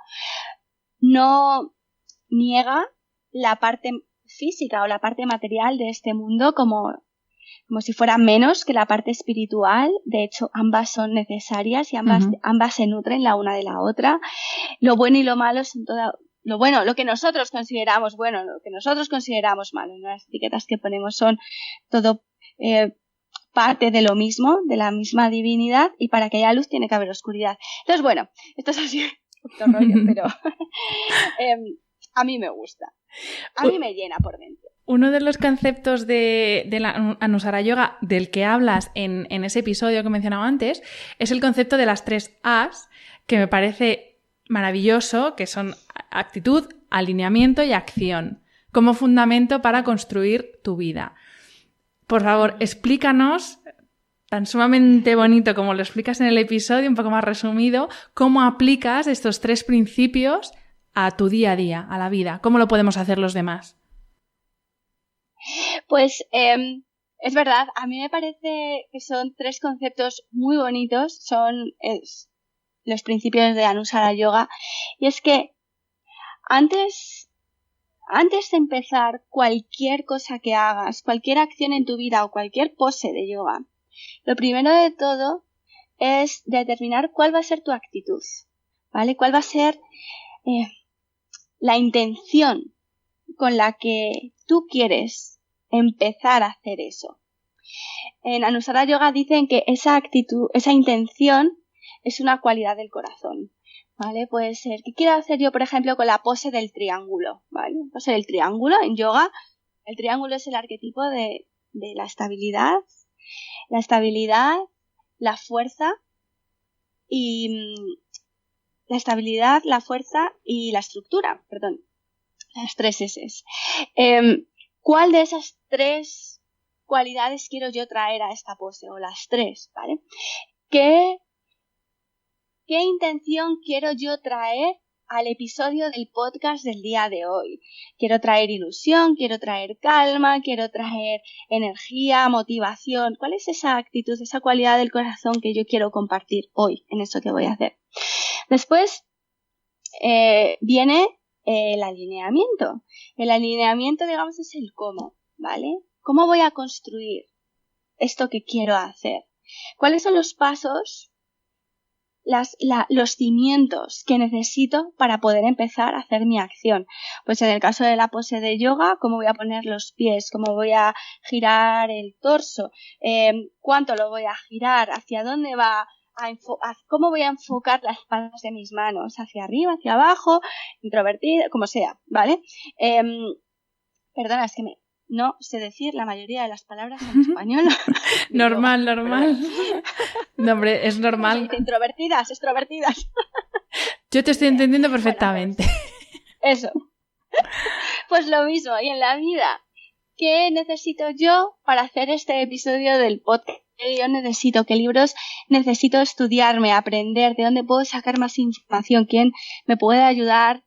niega la parte física o la parte material de este mundo como si fuera menos que la parte espiritual. De hecho, ambas son necesarias y ambas se nutren la una de la otra. Lo bueno y lo malo son lo que nosotros consideramos bueno, lo que nosotros consideramos malo, ¿no? Las etiquetas que ponemos son todo parte de lo mismo, de la misma divinidad, y para que haya luz tiene que haber oscuridad. Entonces, bueno, esto es así un poquito rollo, pero a mí me gusta. A mí me llena por dentro. Uno de los conceptos de la Anusara Yoga del que hablas en ese episodio que mencionaba antes es el concepto de las 3 A's, que me parece maravilloso, que son actitud, alineamiento y acción, como fundamento para construir tu vida. Por favor, explícanos, tan sumamente bonito como lo explicas en el episodio, un poco más resumido, cómo aplicas estos 3 principios a tu día a día, a la vida. ¿Cómo lo podemos hacer los demás? Pues es verdad, a mí me parece que son 3 conceptos muy bonitos, son los principios de Anusara Yoga, y es que antes de empezar cualquier cosa que hagas, cualquier acción en tu vida o cualquier pose de yoga, lo primero de todo es determinar cuál va a ser tu actitud, ¿vale? Cuál va a ser la intención con la que tú quieres empezar a hacer eso. En Anusara Yoga dicen que esa actitud, esa intención es una cualidad del corazón, ¿vale? Puede ser, ¿qué quiero hacer yo, por ejemplo, con la pose del triángulo? ¿Vale? La pose del triángulo en yoga, el triángulo es el arquetipo de la estabilidad, la fuerza y la estabilidad, la fuerza y la estructura, perdón, las 3 S's. ¿Cuál de esas 3 cualidades quiero yo traer a esta pose? O las 3, ¿vale? ¿Qué intención quiero yo traer al episodio del podcast del día de hoy? Quiero traer ilusión, quiero traer calma, quiero traer energía, motivación. ¿Cuál es esa actitud, esa cualidad del corazón que yo quiero compartir hoy en eso que voy a hacer? Después viene el alineamiento. El alineamiento, digamos, es el cómo, ¿vale? ¿Cómo voy a construir esto que quiero hacer? ¿Cuáles son los pasos, los cimientos que necesito para poder empezar a hacer mi acción? Pues en el caso de la pose de yoga, ¿cómo voy a poner los pies? ¿Cómo voy a girar el torso? ¿Cuánto lo voy a girar? ¿Hacia dónde va? ¿Cómo voy a enfocar las palmas de mis manos? ¿Hacia arriba, hacia abajo? Introvertida, como sea, ¿vale? Perdona, es que no sé decir la mayoría de las palabras en español. Normal. No, hombre, es normal. Introvertidas, extrovertidas. Yo te estoy entendiendo perfectamente. Bueno, pues, eso. Pues lo mismo, y en la vida, ¿qué necesito yo para hacer este episodio del podcast? Yo necesito, ¿qué libros necesito estudiarme, aprender? ¿De dónde puedo sacar más información? ¿Quién me puede ayudar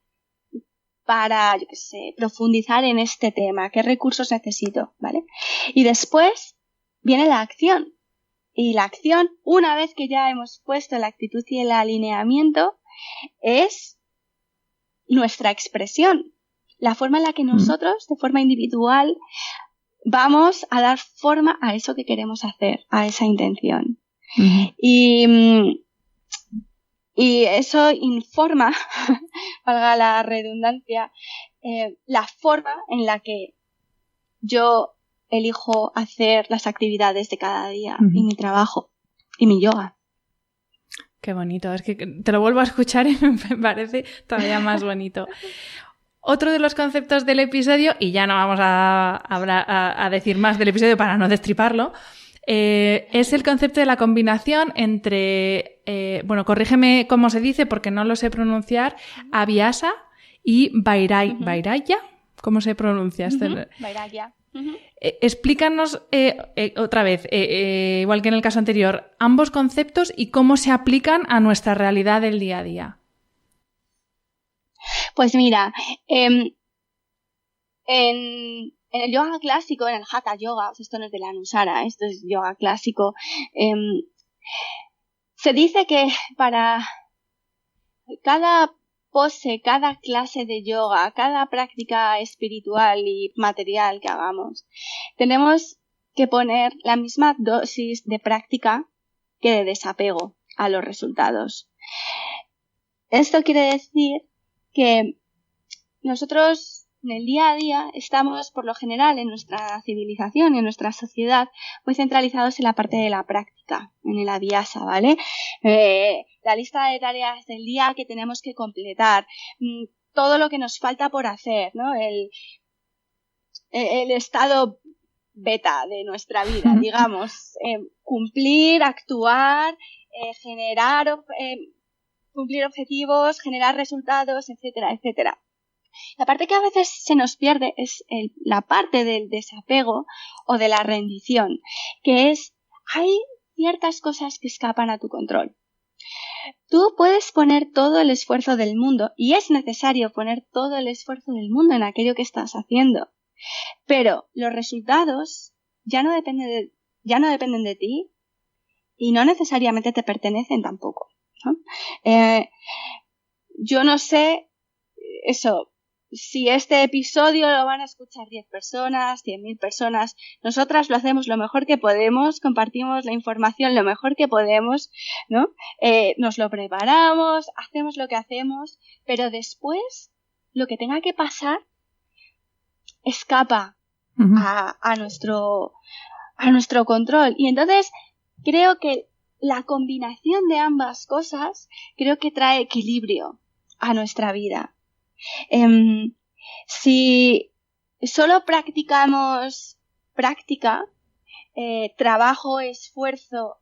para, yo qué sé, profundizar en este tema? ¿Qué recursos necesito? ¿Vale? Y después viene la acción. Y la acción, una vez que ya hemos puesto la actitud y el alineamiento, es nuestra expresión. La forma en la que nosotros, de forma individual, vamos a dar forma a eso que queremos hacer, a esa intención. Y eso informa, valga la redundancia, la forma en la que yo elijo hacer las actividades de cada día y mi trabajo y mi yoga. Qué bonito, es que te lo vuelvo a escuchar y me parece todavía más bonito. Otro de los conceptos del episodio, y ya no vamos a decir más del episodio para no destriparlo, es el concepto de la combinación entre, corrígeme cómo se dice porque no lo sé pronunciar, Abhyasa y Vairagya. ¿Cómo se pronuncia? Vairagya. Explícanos otra vez, igual que en el caso anterior, ambos conceptos y cómo se aplican a nuestra realidad del día a día. Pues mira, en el yoga clásico, en el Hatha Yoga, esto no es de la Anusara, esto es yoga clásico, se dice que para cada pose, cada clase de yoga, cada práctica espiritual y material que hagamos, tenemos que poner la misma dosis de práctica que de desapego a los resultados. Esto quiere decir que nosotros en el día a día estamos, por lo general, en nuestra civilización y en nuestra sociedad, muy centralizados en la parte de la práctica, en el abhyasa, ¿vale? La lista de tareas del día que tenemos que completar, todo lo que nos falta por hacer, ¿no? el estado beta de nuestra vida, digamos, cumplir, actuar, cumplir objetivos, generar resultados, etcétera, etcétera. La parte que a veces se nos pierde es la parte del desapego o de la rendición, que es, hay ciertas cosas que escapan a tu control. Tú puedes poner todo el esfuerzo del mundo, y es necesario poner todo el esfuerzo del mundo en aquello que estás haciendo, pero los resultados ya no dependen de ti y no necesariamente te pertenecen tampoco, ¿no? Yo no sé si este episodio lo van a escuchar 10 personas, 100.000 personas. Nosotras lo hacemos lo mejor que podemos, compartimos la información lo mejor que podemos, ¿no? Nos lo preparamos, hacemos lo que hacemos, pero después lo que tenga que pasar escapa a nuestro control. Y entonces creo que la combinación de ambas cosas creo que trae equilibrio a nuestra vida. Si solo practicamos trabajo, esfuerzo,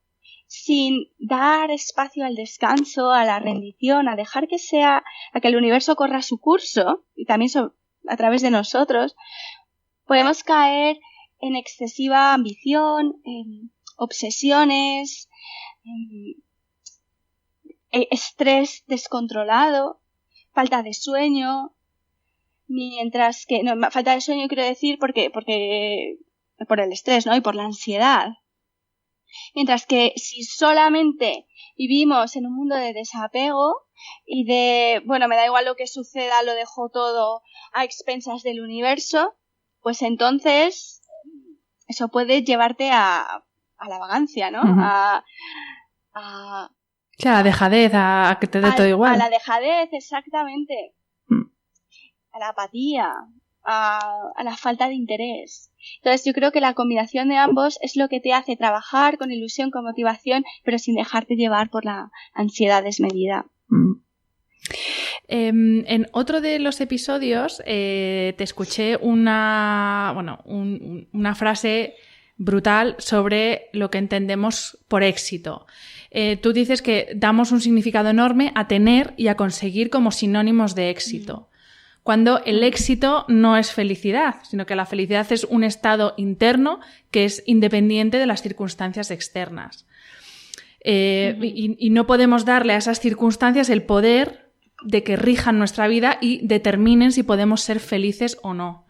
sin dar espacio al descanso, a la rendición, a dejar a que el universo corra su curso, y también a través de nosotros, podemos caer en excesiva ambición, en obsesiones, estrés descontrolado, falta de sueño, mientras que falta de sueño quiero decir porque por el estrés, ¿no? Y por la ansiedad. Mientras que si solamente vivimos en un mundo de desapego y de, bueno, me da igual lo que suceda, lo dejo todo a expensas del universo, pues entonces eso puede llevarte a la vagancia, ¿no? A la dejadez, a que te dé todo igual. A la dejadez, exactamente. A la apatía, a la falta de interés. Entonces yo creo que la combinación de ambos es lo que te hace trabajar con ilusión, con motivación, pero sin dejarte llevar por la ansiedad desmedida. En otro de los episodios te escuché una frase brutal sobre lo que entendemos por éxito. Tú dices que damos un significado enorme a tener y a conseguir como sinónimos de éxito, cuando el éxito no es felicidad, sino que la felicidad es un estado interno que es independiente de las circunstancias externas. Y no podemos darle a esas circunstancias el poder de que rijan nuestra vida y determinen si podemos ser felices o no.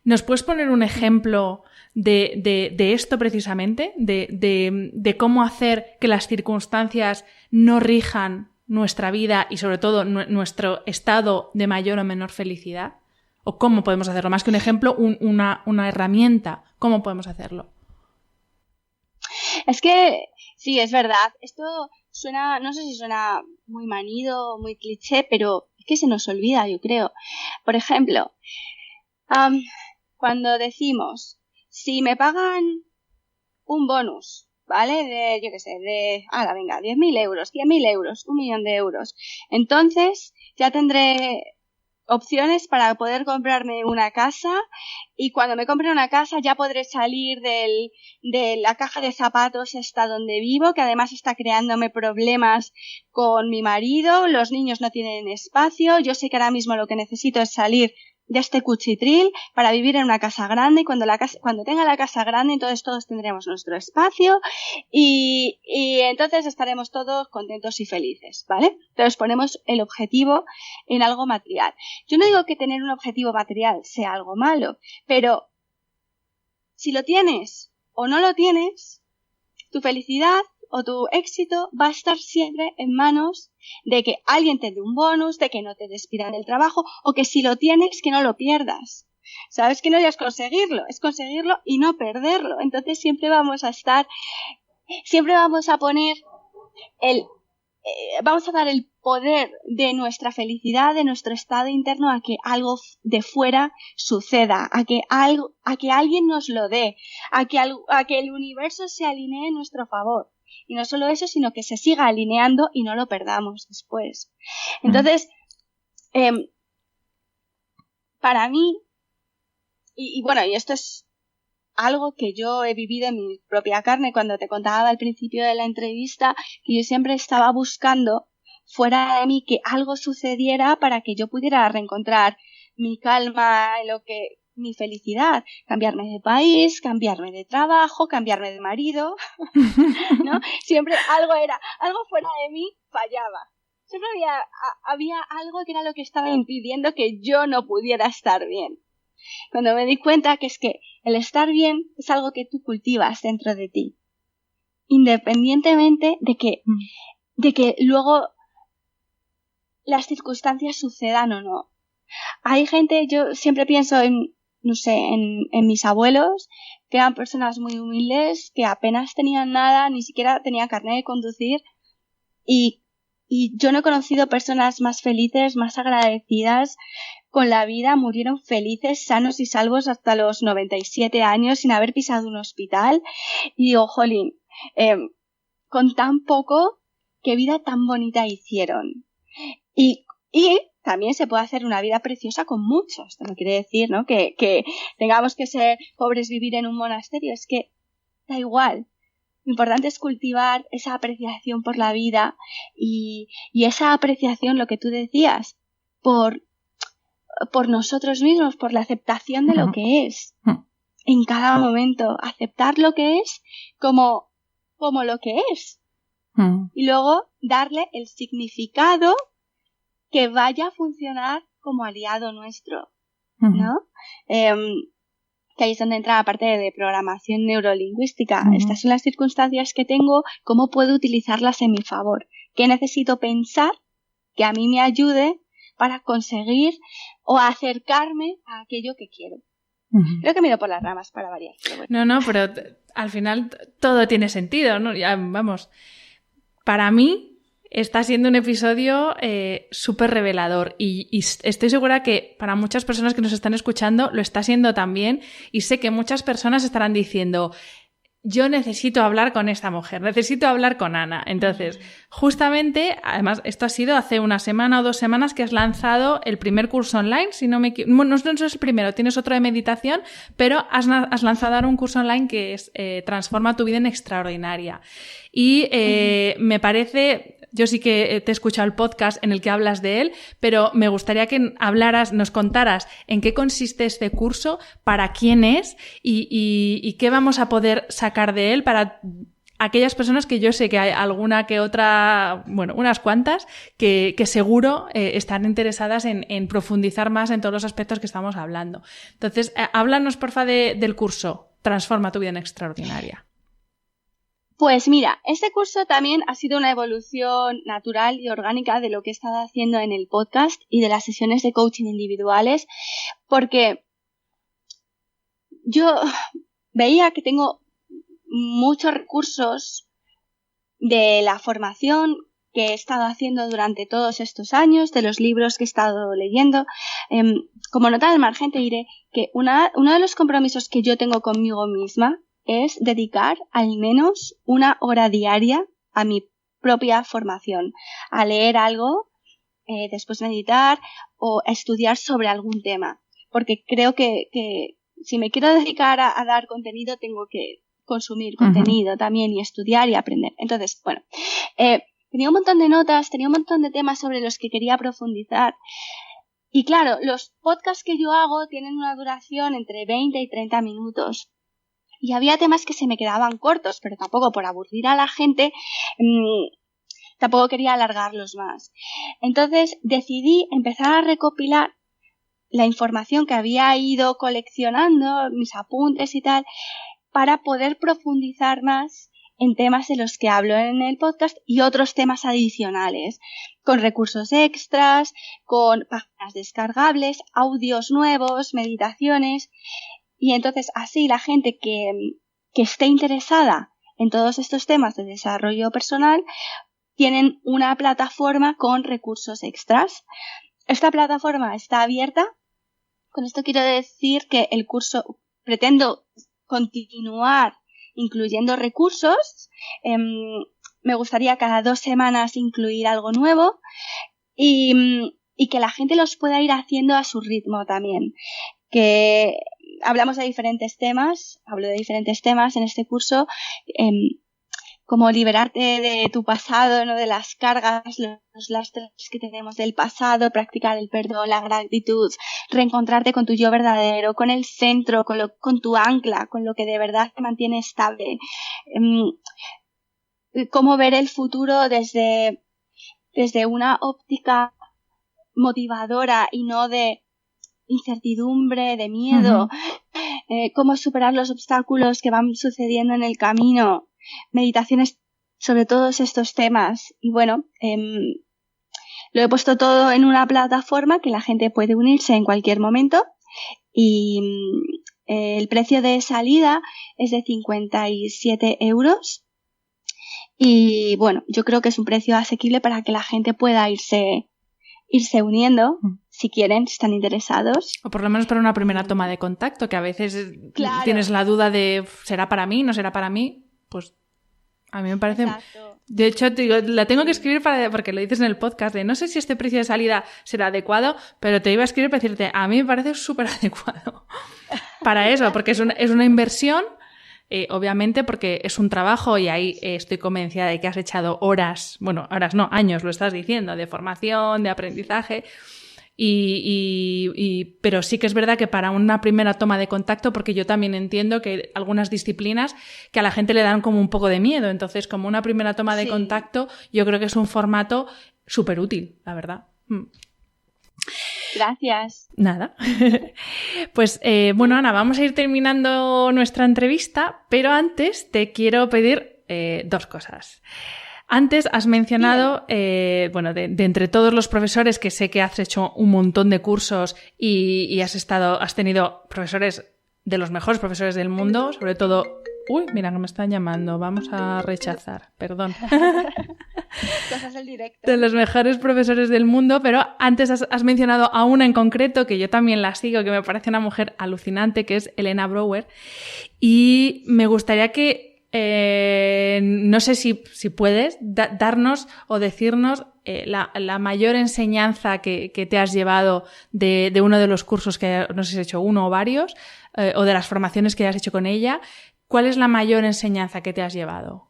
¿Nos puedes poner un ejemplo de esto precisamente? De cómo hacer que las circunstancias no rijan nuestra vida y sobre todo nuestro estado de mayor o menor felicidad? ¿O cómo podemos hacerlo? Más que un ejemplo, una herramienta. ¿Cómo podemos hacerlo? Es que sí, es verdad. Esto suena, no sé si suena muy manido, muy cliché, pero es que se nos olvida, yo creo. Por ejemplo, cuando decimos, si me pagan un bonus, ¿vale? De, yo qué sé, venga, 10.000 euros, 100.000 euros, 1.000.000 de euros. Entonces ya tendré opciones para poder comprarme una casa, y cuando me compre una casa ya podré salir de la caja de zapatos hasta donde vivo, que además está creándome problemas con mi marido, los niños no tienen espacio, yo sé que ahora mismo lo que necesito es salir de este cuchitril para vivir en una casa grande, y cuando tenga la casa grande entonces todos tendremos nuestro espacio y entonces estaremos todos contentos y felices, ¿vale? Entonces ponemos el objetivo en algo material. Yo no digo que tener un objetivo material sea algo malo, pero si lo tienes o no lo tienes, tu felicidad o tu éxito va a estar siempre en manos de que alguien te dé un bonus, de que no te despidan del trabajo, o que si lo tienes, que no lo pierdas. ¿Sabes? Que no es conseguirlo y no perderlo. Entonces siempre vamos a poner vamos a dar el poder de nuestra felicidad, de nuestro estado interno, a que algo de fuera suceda, a que alguien nos lo dé, a que el universo se alinee en nuestro favor. Y no solo eso, sino que se siga alineando y no lo perdamos después. Entonces, para mí, y bueno, y esto es algo que yo he vivido en mi propia carne. Cuando te contaba al principio de la entrevista que yo siempre estaba buscando fuera de mí que algo sucediera para que yo pudiera reencontrar mi calma, mi felicidad, cambiarme de país, cambiarme de trabajo, cambiarme de marido, ¿no? Siempre algo fuera de mí fallaba. Siempre había algo que era lo que estaba impidiendo que yo no pudiera estar bien. Cuando me di cuenta que es que el estar bien es algo que tú cultivas dentro de ti, independientemente de que luego las circunstancias sucedan o no. Hay gente, yo siempre pienso en mis abuelos, que eran personas muy humildes, que apenas tenían nada, ni siquiera tenían carnet de conducir, y yo no he conocido personas más felices, más agradecidas con la vida, murieron felices, sanos y salvos hasta los 97 años sin haber pisado un hospital, y digo, jolín, con tan poco, qué vida tan bonita hicieron. Y también se puede hacer una vida preciosa con muchos. Esto no quiere decir, ¿no?, que tengamos que ser pobres, vivir en un monasterio. Es que da igual. Lo importante es cultivar esa apreciación por la vida y esa apreciación, lo que tú decías, por nosotros mismos, por la aceptación de lo que es. En cada momento, aceptar lo que es como lo que es. Y luego darle el significado que vaya a funcionar como aliado nuestro, ¿no? Que ahí es donde entra la parte de programación neurolingüística. Estas son las circunstancias que tengo, ¿cómo puedo utilizarlas en mi favor? ¿Qué necesito pensar que a mí me ayude para conseguir o acercarme a aquello que quiero? Creo que me he ido por las ramas para variar. Pero bueno. No, pero al final todo tiene sentido, ¿no? Ya, vamos, para mí está siendo un episodio súper revelador y estoy segura que para muchas personas que nos están escuchando lo está siendo también, y sé que muchas personas estarán diciendo, yo necesito hablar con esta mujer, necesito hablar con Ana. Entonces, justamente, además, esto ha sido hace una semana o 2 semanas que has lanzado el primer curso online, si no me equivoco. No es el primero, tienes otro de meditación, pero has lanzado ahora un curso online que es Transforma tu vida en extraordinaria. Y me parece... Yo sí que te he escuchado el podcast en el que hablas de él, pero me gustaría que nos contaras en qué consiste este curso, para quién es y qué vamos a poder sacar de él para aquellas personas, que yo sé que hay alguna que otra, bueno, unas cuantas, que seguro están interesadas en profundizar más en todos los aspectos que estamos hablando. Entonces, háblanos, porfa, del curso Transforma tu vida en extraordinaria. Pues mira, este curso también ha sido una evolución natural y orgánica de lo que he estado haciendo en el podcast y de las sesiones de coaching individuales, porque yo veía que tengo muchos recursos de la formación que he estado haciendo durante todos estos años, de los libros que he estado leyendo. Como nota al margen te diré que uno de los compromisos que yo tengo conmigo misma es dedicar al menos 1 hora diaria a mi propia formación, a leer algo, después meditar o a estudiar sobre algún tema, porque creo que si me quiero dedicar a dar contenido, tengo que consumir contenido también y estudiar y aprender. Entonces, bueno, tenía un montón de notas, tenía un montón de temas sobre los que quería profundizar. Y claro, los podcasts que yo hago tienen una duración entre 20 y 30 minutos. Y había temas que se me quedaban cortos, pero tampoco por aburrir a la gente, tampoco quería alargarlos más. Entonces decidí empezar a recopilar la información que había ido coleccionando, mis apuntes y tal, para poder profundizar más en temas de los que hablo en el podcast y otros temas adicionales, con recursos extras, con páginas descargables, audios nuevos, meditaciones. Y entonces así la gente que esté interesada en todos estos temas de desarrollo personal tienen una plataforma con recursos extras. Esta plataforma está abierta. Con esto quiero decir que el curso pretendo continuar incluyendo recursos. Me gustaría cada 2 semanas incluir algo nuevo y que la gente los pueda ir haciendo a su ritmo también. Que hablamos de diferentes temas, hablo de diferentes temas en este curso, como liberarte de tu pasado, ¿no? De las cargas, los lastres que tenemos del pasado, practicar el perdón, la gratitud, reencontrarte con tu yo verdadero, con el centro, con tu ancla, con lo que de verdad te mantiene estable. Cómo ver el futuro desde una óptica motivadora y no de incertidumbre, de miedo. Cómo superar los obstáculos que van sucediendo en el camino. Meditaciones sobre todos estos temas. Y bueno, lo he puesto todo en una plataforma que la gente puede unirse en cualquier momento. Y el precio de salida es de 57 euros. Y bueno, yo creo que es un precio asequible para que la gente pueda irse uniendo, si quieren, si están interesados. O por lo menos para una primera toma de contacto, que a veces tienes la duda de ¿será para mí? ¿No será para mí? Pues a mí me parece... Exacto. De hecho, te digo, la tengo que escribir porque lo dices en el podcast, de no sé si este precio de salida será adecuado, pero te iba a escribir para decirte, a mí me parece súper adecuado para eso, porque es una inversión. Obviamente porque es un trabajo y ahí estoy convencida de que has echado horas no, años, lo estás diciendo, de formación, de aprendizaje, pero sí que es verdad que para una primera toma de contacto, porque yo también entiendo que hay algunas disciplinas que a la gente le dan como un poco de miedo, entonces como una primera toma de contacto yo creo que es un formato súper útil, la verdad. Gracias. Nada. Pues bueno, Ana, vamos a ir terminando nuestra entrevista, pero antes te quiero pedir dos cosas. Antes has mencionado, de entre todos los profesores, que sé que has hecho un montón de cursos y has tenido profesores de los mejores profesores del mundo, sobre todo... Uy, mira que me están llamando, vamos a rechazar, perdón. Cosas del directo. De los mejores profesores del mundo, pero antes has mencionado a una en concreto, que yo también la sigo, que me parece una mujer alucinante, que es Elena Brouwer, y me gustaría que, no sé si puedes, darnos o decirnos la mayor enseñanza que te has llevado de uno de los cursos que, no sé si has hecho uno o varios, o de las formaciones que has hecho con ella. ¿Cuál es la mayor enseñanza que te has llevado?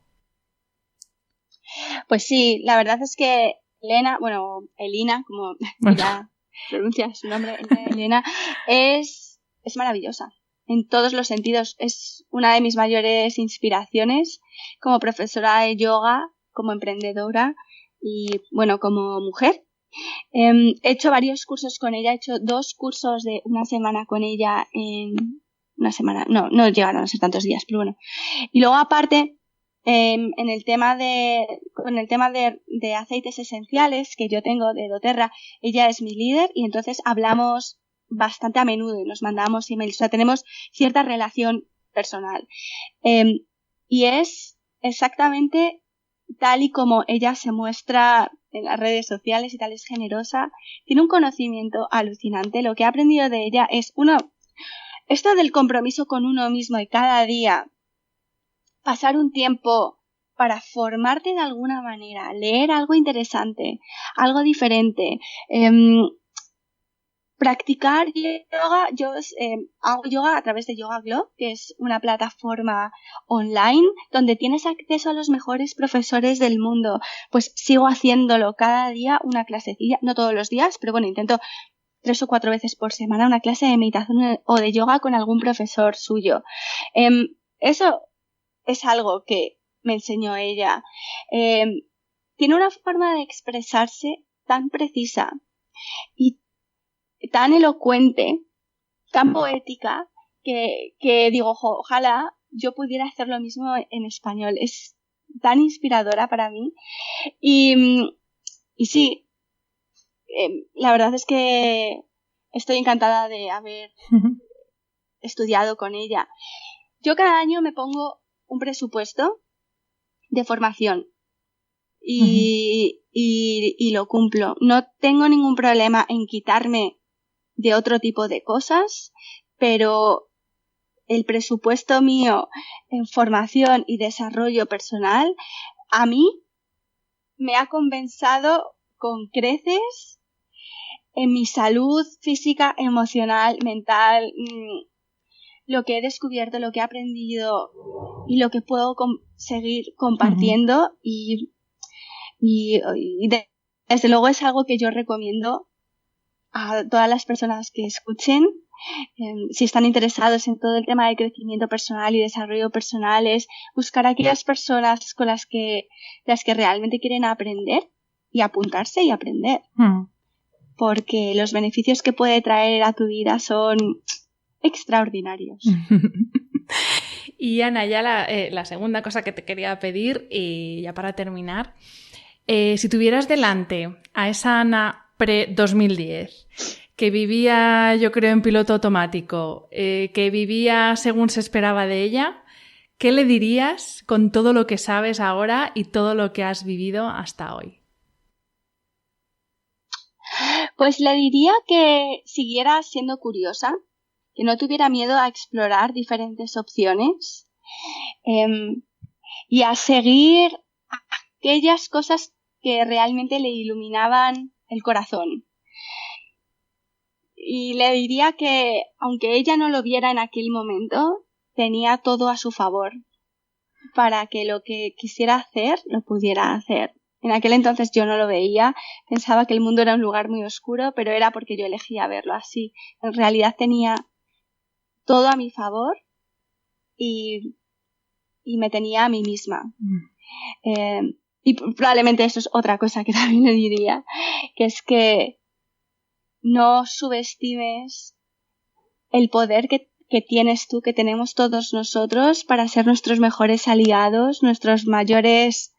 Pues sí, la verdad es que Elina, como ya pronuncia su nombre, Elena, es maravillosa en todos los sentidos. Es una de mis mayores inspiraciones como profesora de yoga, como emprendedora y, bueno, como mujer. He hecho varios cursos con ella, he hecho 2 cursos de una semana con ella en... Una semana, no llegaron a ser tantos días, pero bueno. Y luego aparte, con el tema de aceites esenciales que yo tengo de doTERRA, ella es mi líder y entonces hablamos bastante a menudo y nos mandamos emails, o sea, tenemos cierta relación personal. Y es exactamente tal y como ella se muestra en las redes sociales y tal, es generosa, tiene un conocimiento alucinante. Lo que he aprendido de ella es esto del compromiso con uno mismo y cada día pasar un tiempo para formarte de alguna manera, leer algo interesante, algo diferente, practicar yoga. Yo hago yoga a través de Yoga Glow, que es una plataforma online donde tienes acceso a los mejores profesores del mundo. Pues sigo haciéndolo cada día, una clasecilla, no todos los días, pero bueno, intento 3 o 4 veces por semana una clase de meditación o de yoga con algún profesor suyo. Eso es algo que me enseñó ella. Tiene una forma de expresarse tan precisa y tan elocuente, tan poética, que digo, ojalá yo pudiera hacer lo mismo en español. Es tan inspiradora para mí. Y sí, la verdad es que estoy encantada de haber estudiado con ella. Yo cada año me pongo un presupuesto de formación y lo cumplo. No tengo ningún problema en quitarme de otro tipo de cosas, pero el presupuesto mío en formación y desarrollo personal a mí me ha compensado con creces en mi salud física, emocional, mental. lo que he descubierto, lo que he aprendido y lo que puedo seguir compartiendo y desde luego es algo que yo recomiendo a todas las personas que escuchen. Si están interesados en todo el tema de crecimiento personal y desarrollo personal, es buscar a aquellas personas con las que realmente quieren aprender y apuntarse y aprender. Porque los beneficios que puede traer a tu vida son extraordinarios. Y Ana, ya la segunda cosa que te quería pedir, y ya para terminar, si tuvieras delante a esa Ana pre-2010, que vivía, yo creo, en piloto automático, que vivía según se esperaba de ella, ¿qué le dirías con todo lo que sabes ahora y todo lo que has vivido hasta hoy? Pues le diría que siguiera siendo curiosa, que no tuviera miedo a explorar diferentes opciones y a seguir aquellas cosas que realmente le iluminaban el corazón. Y le diría que, aunque ella no lo viera en aquel momento, tenía todo a su favor para que lo que quisiera hacer, lo pudiera hacer. En aquel entonces yo no lo veía, pensaba que el mundo era un lugar muy oscuro, pero era porque yo elegía verlo así. En realidad tenía todo a mi favor y me tenía a mí misma. Y probablemente eso es otra cosa que también le diría, que es que no subestimes el poder que tienes tú, que tenemos todos nosotros para ser nuestros mejores aliados, nuestros mayores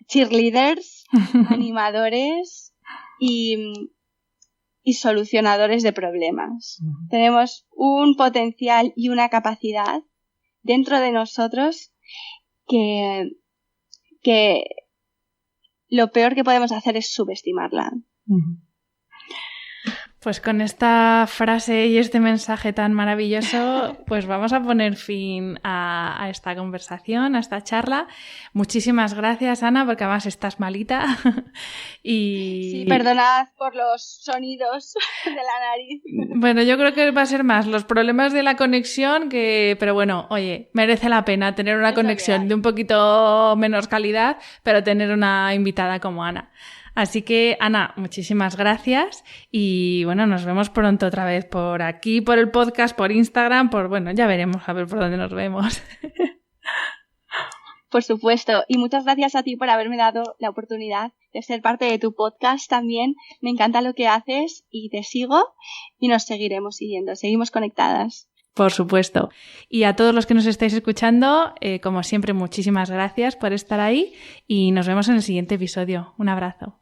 cheerleaders, animadores y solucionadores de problemas. Tenemos un potencial y una capacidad dentro de nosotros que lo peor que podemos hacer es subestimarla. Pues con esta frase y este mensaje tan maravilloso, pues vamos a poner fin a esta conversación, a esta charla. Muchísimas gracias, Ana, porque además estás malita. Sí, perdonad por los sonidos de la nariz. Bueno, yo creo que va a ser más los problemas de la conexión pero bueno, oye, merece la pena tener una conexión de un poquito menos calidad, pero tener una invitada como Ana. Así que, Ana, muchísimas gracias y bueno, nos vemos pronto otra vez por aquí, por el podcast, por Instagram, ya veremos a ver por dónde nos vemos. Por supuesto, y muchas gracias a ti por haberme dado la oportunidad de ser parte de tu podcast también. Me encanta lo que haces y te sigo y nos seguiremos siguiendo, seguimos conectadas. Por supuesto. Y a todos los que nos estáis escuchando, como siempre, muchísimas gracias por estar ahí y nos vemos en el siguiente episodio. Un abrazo.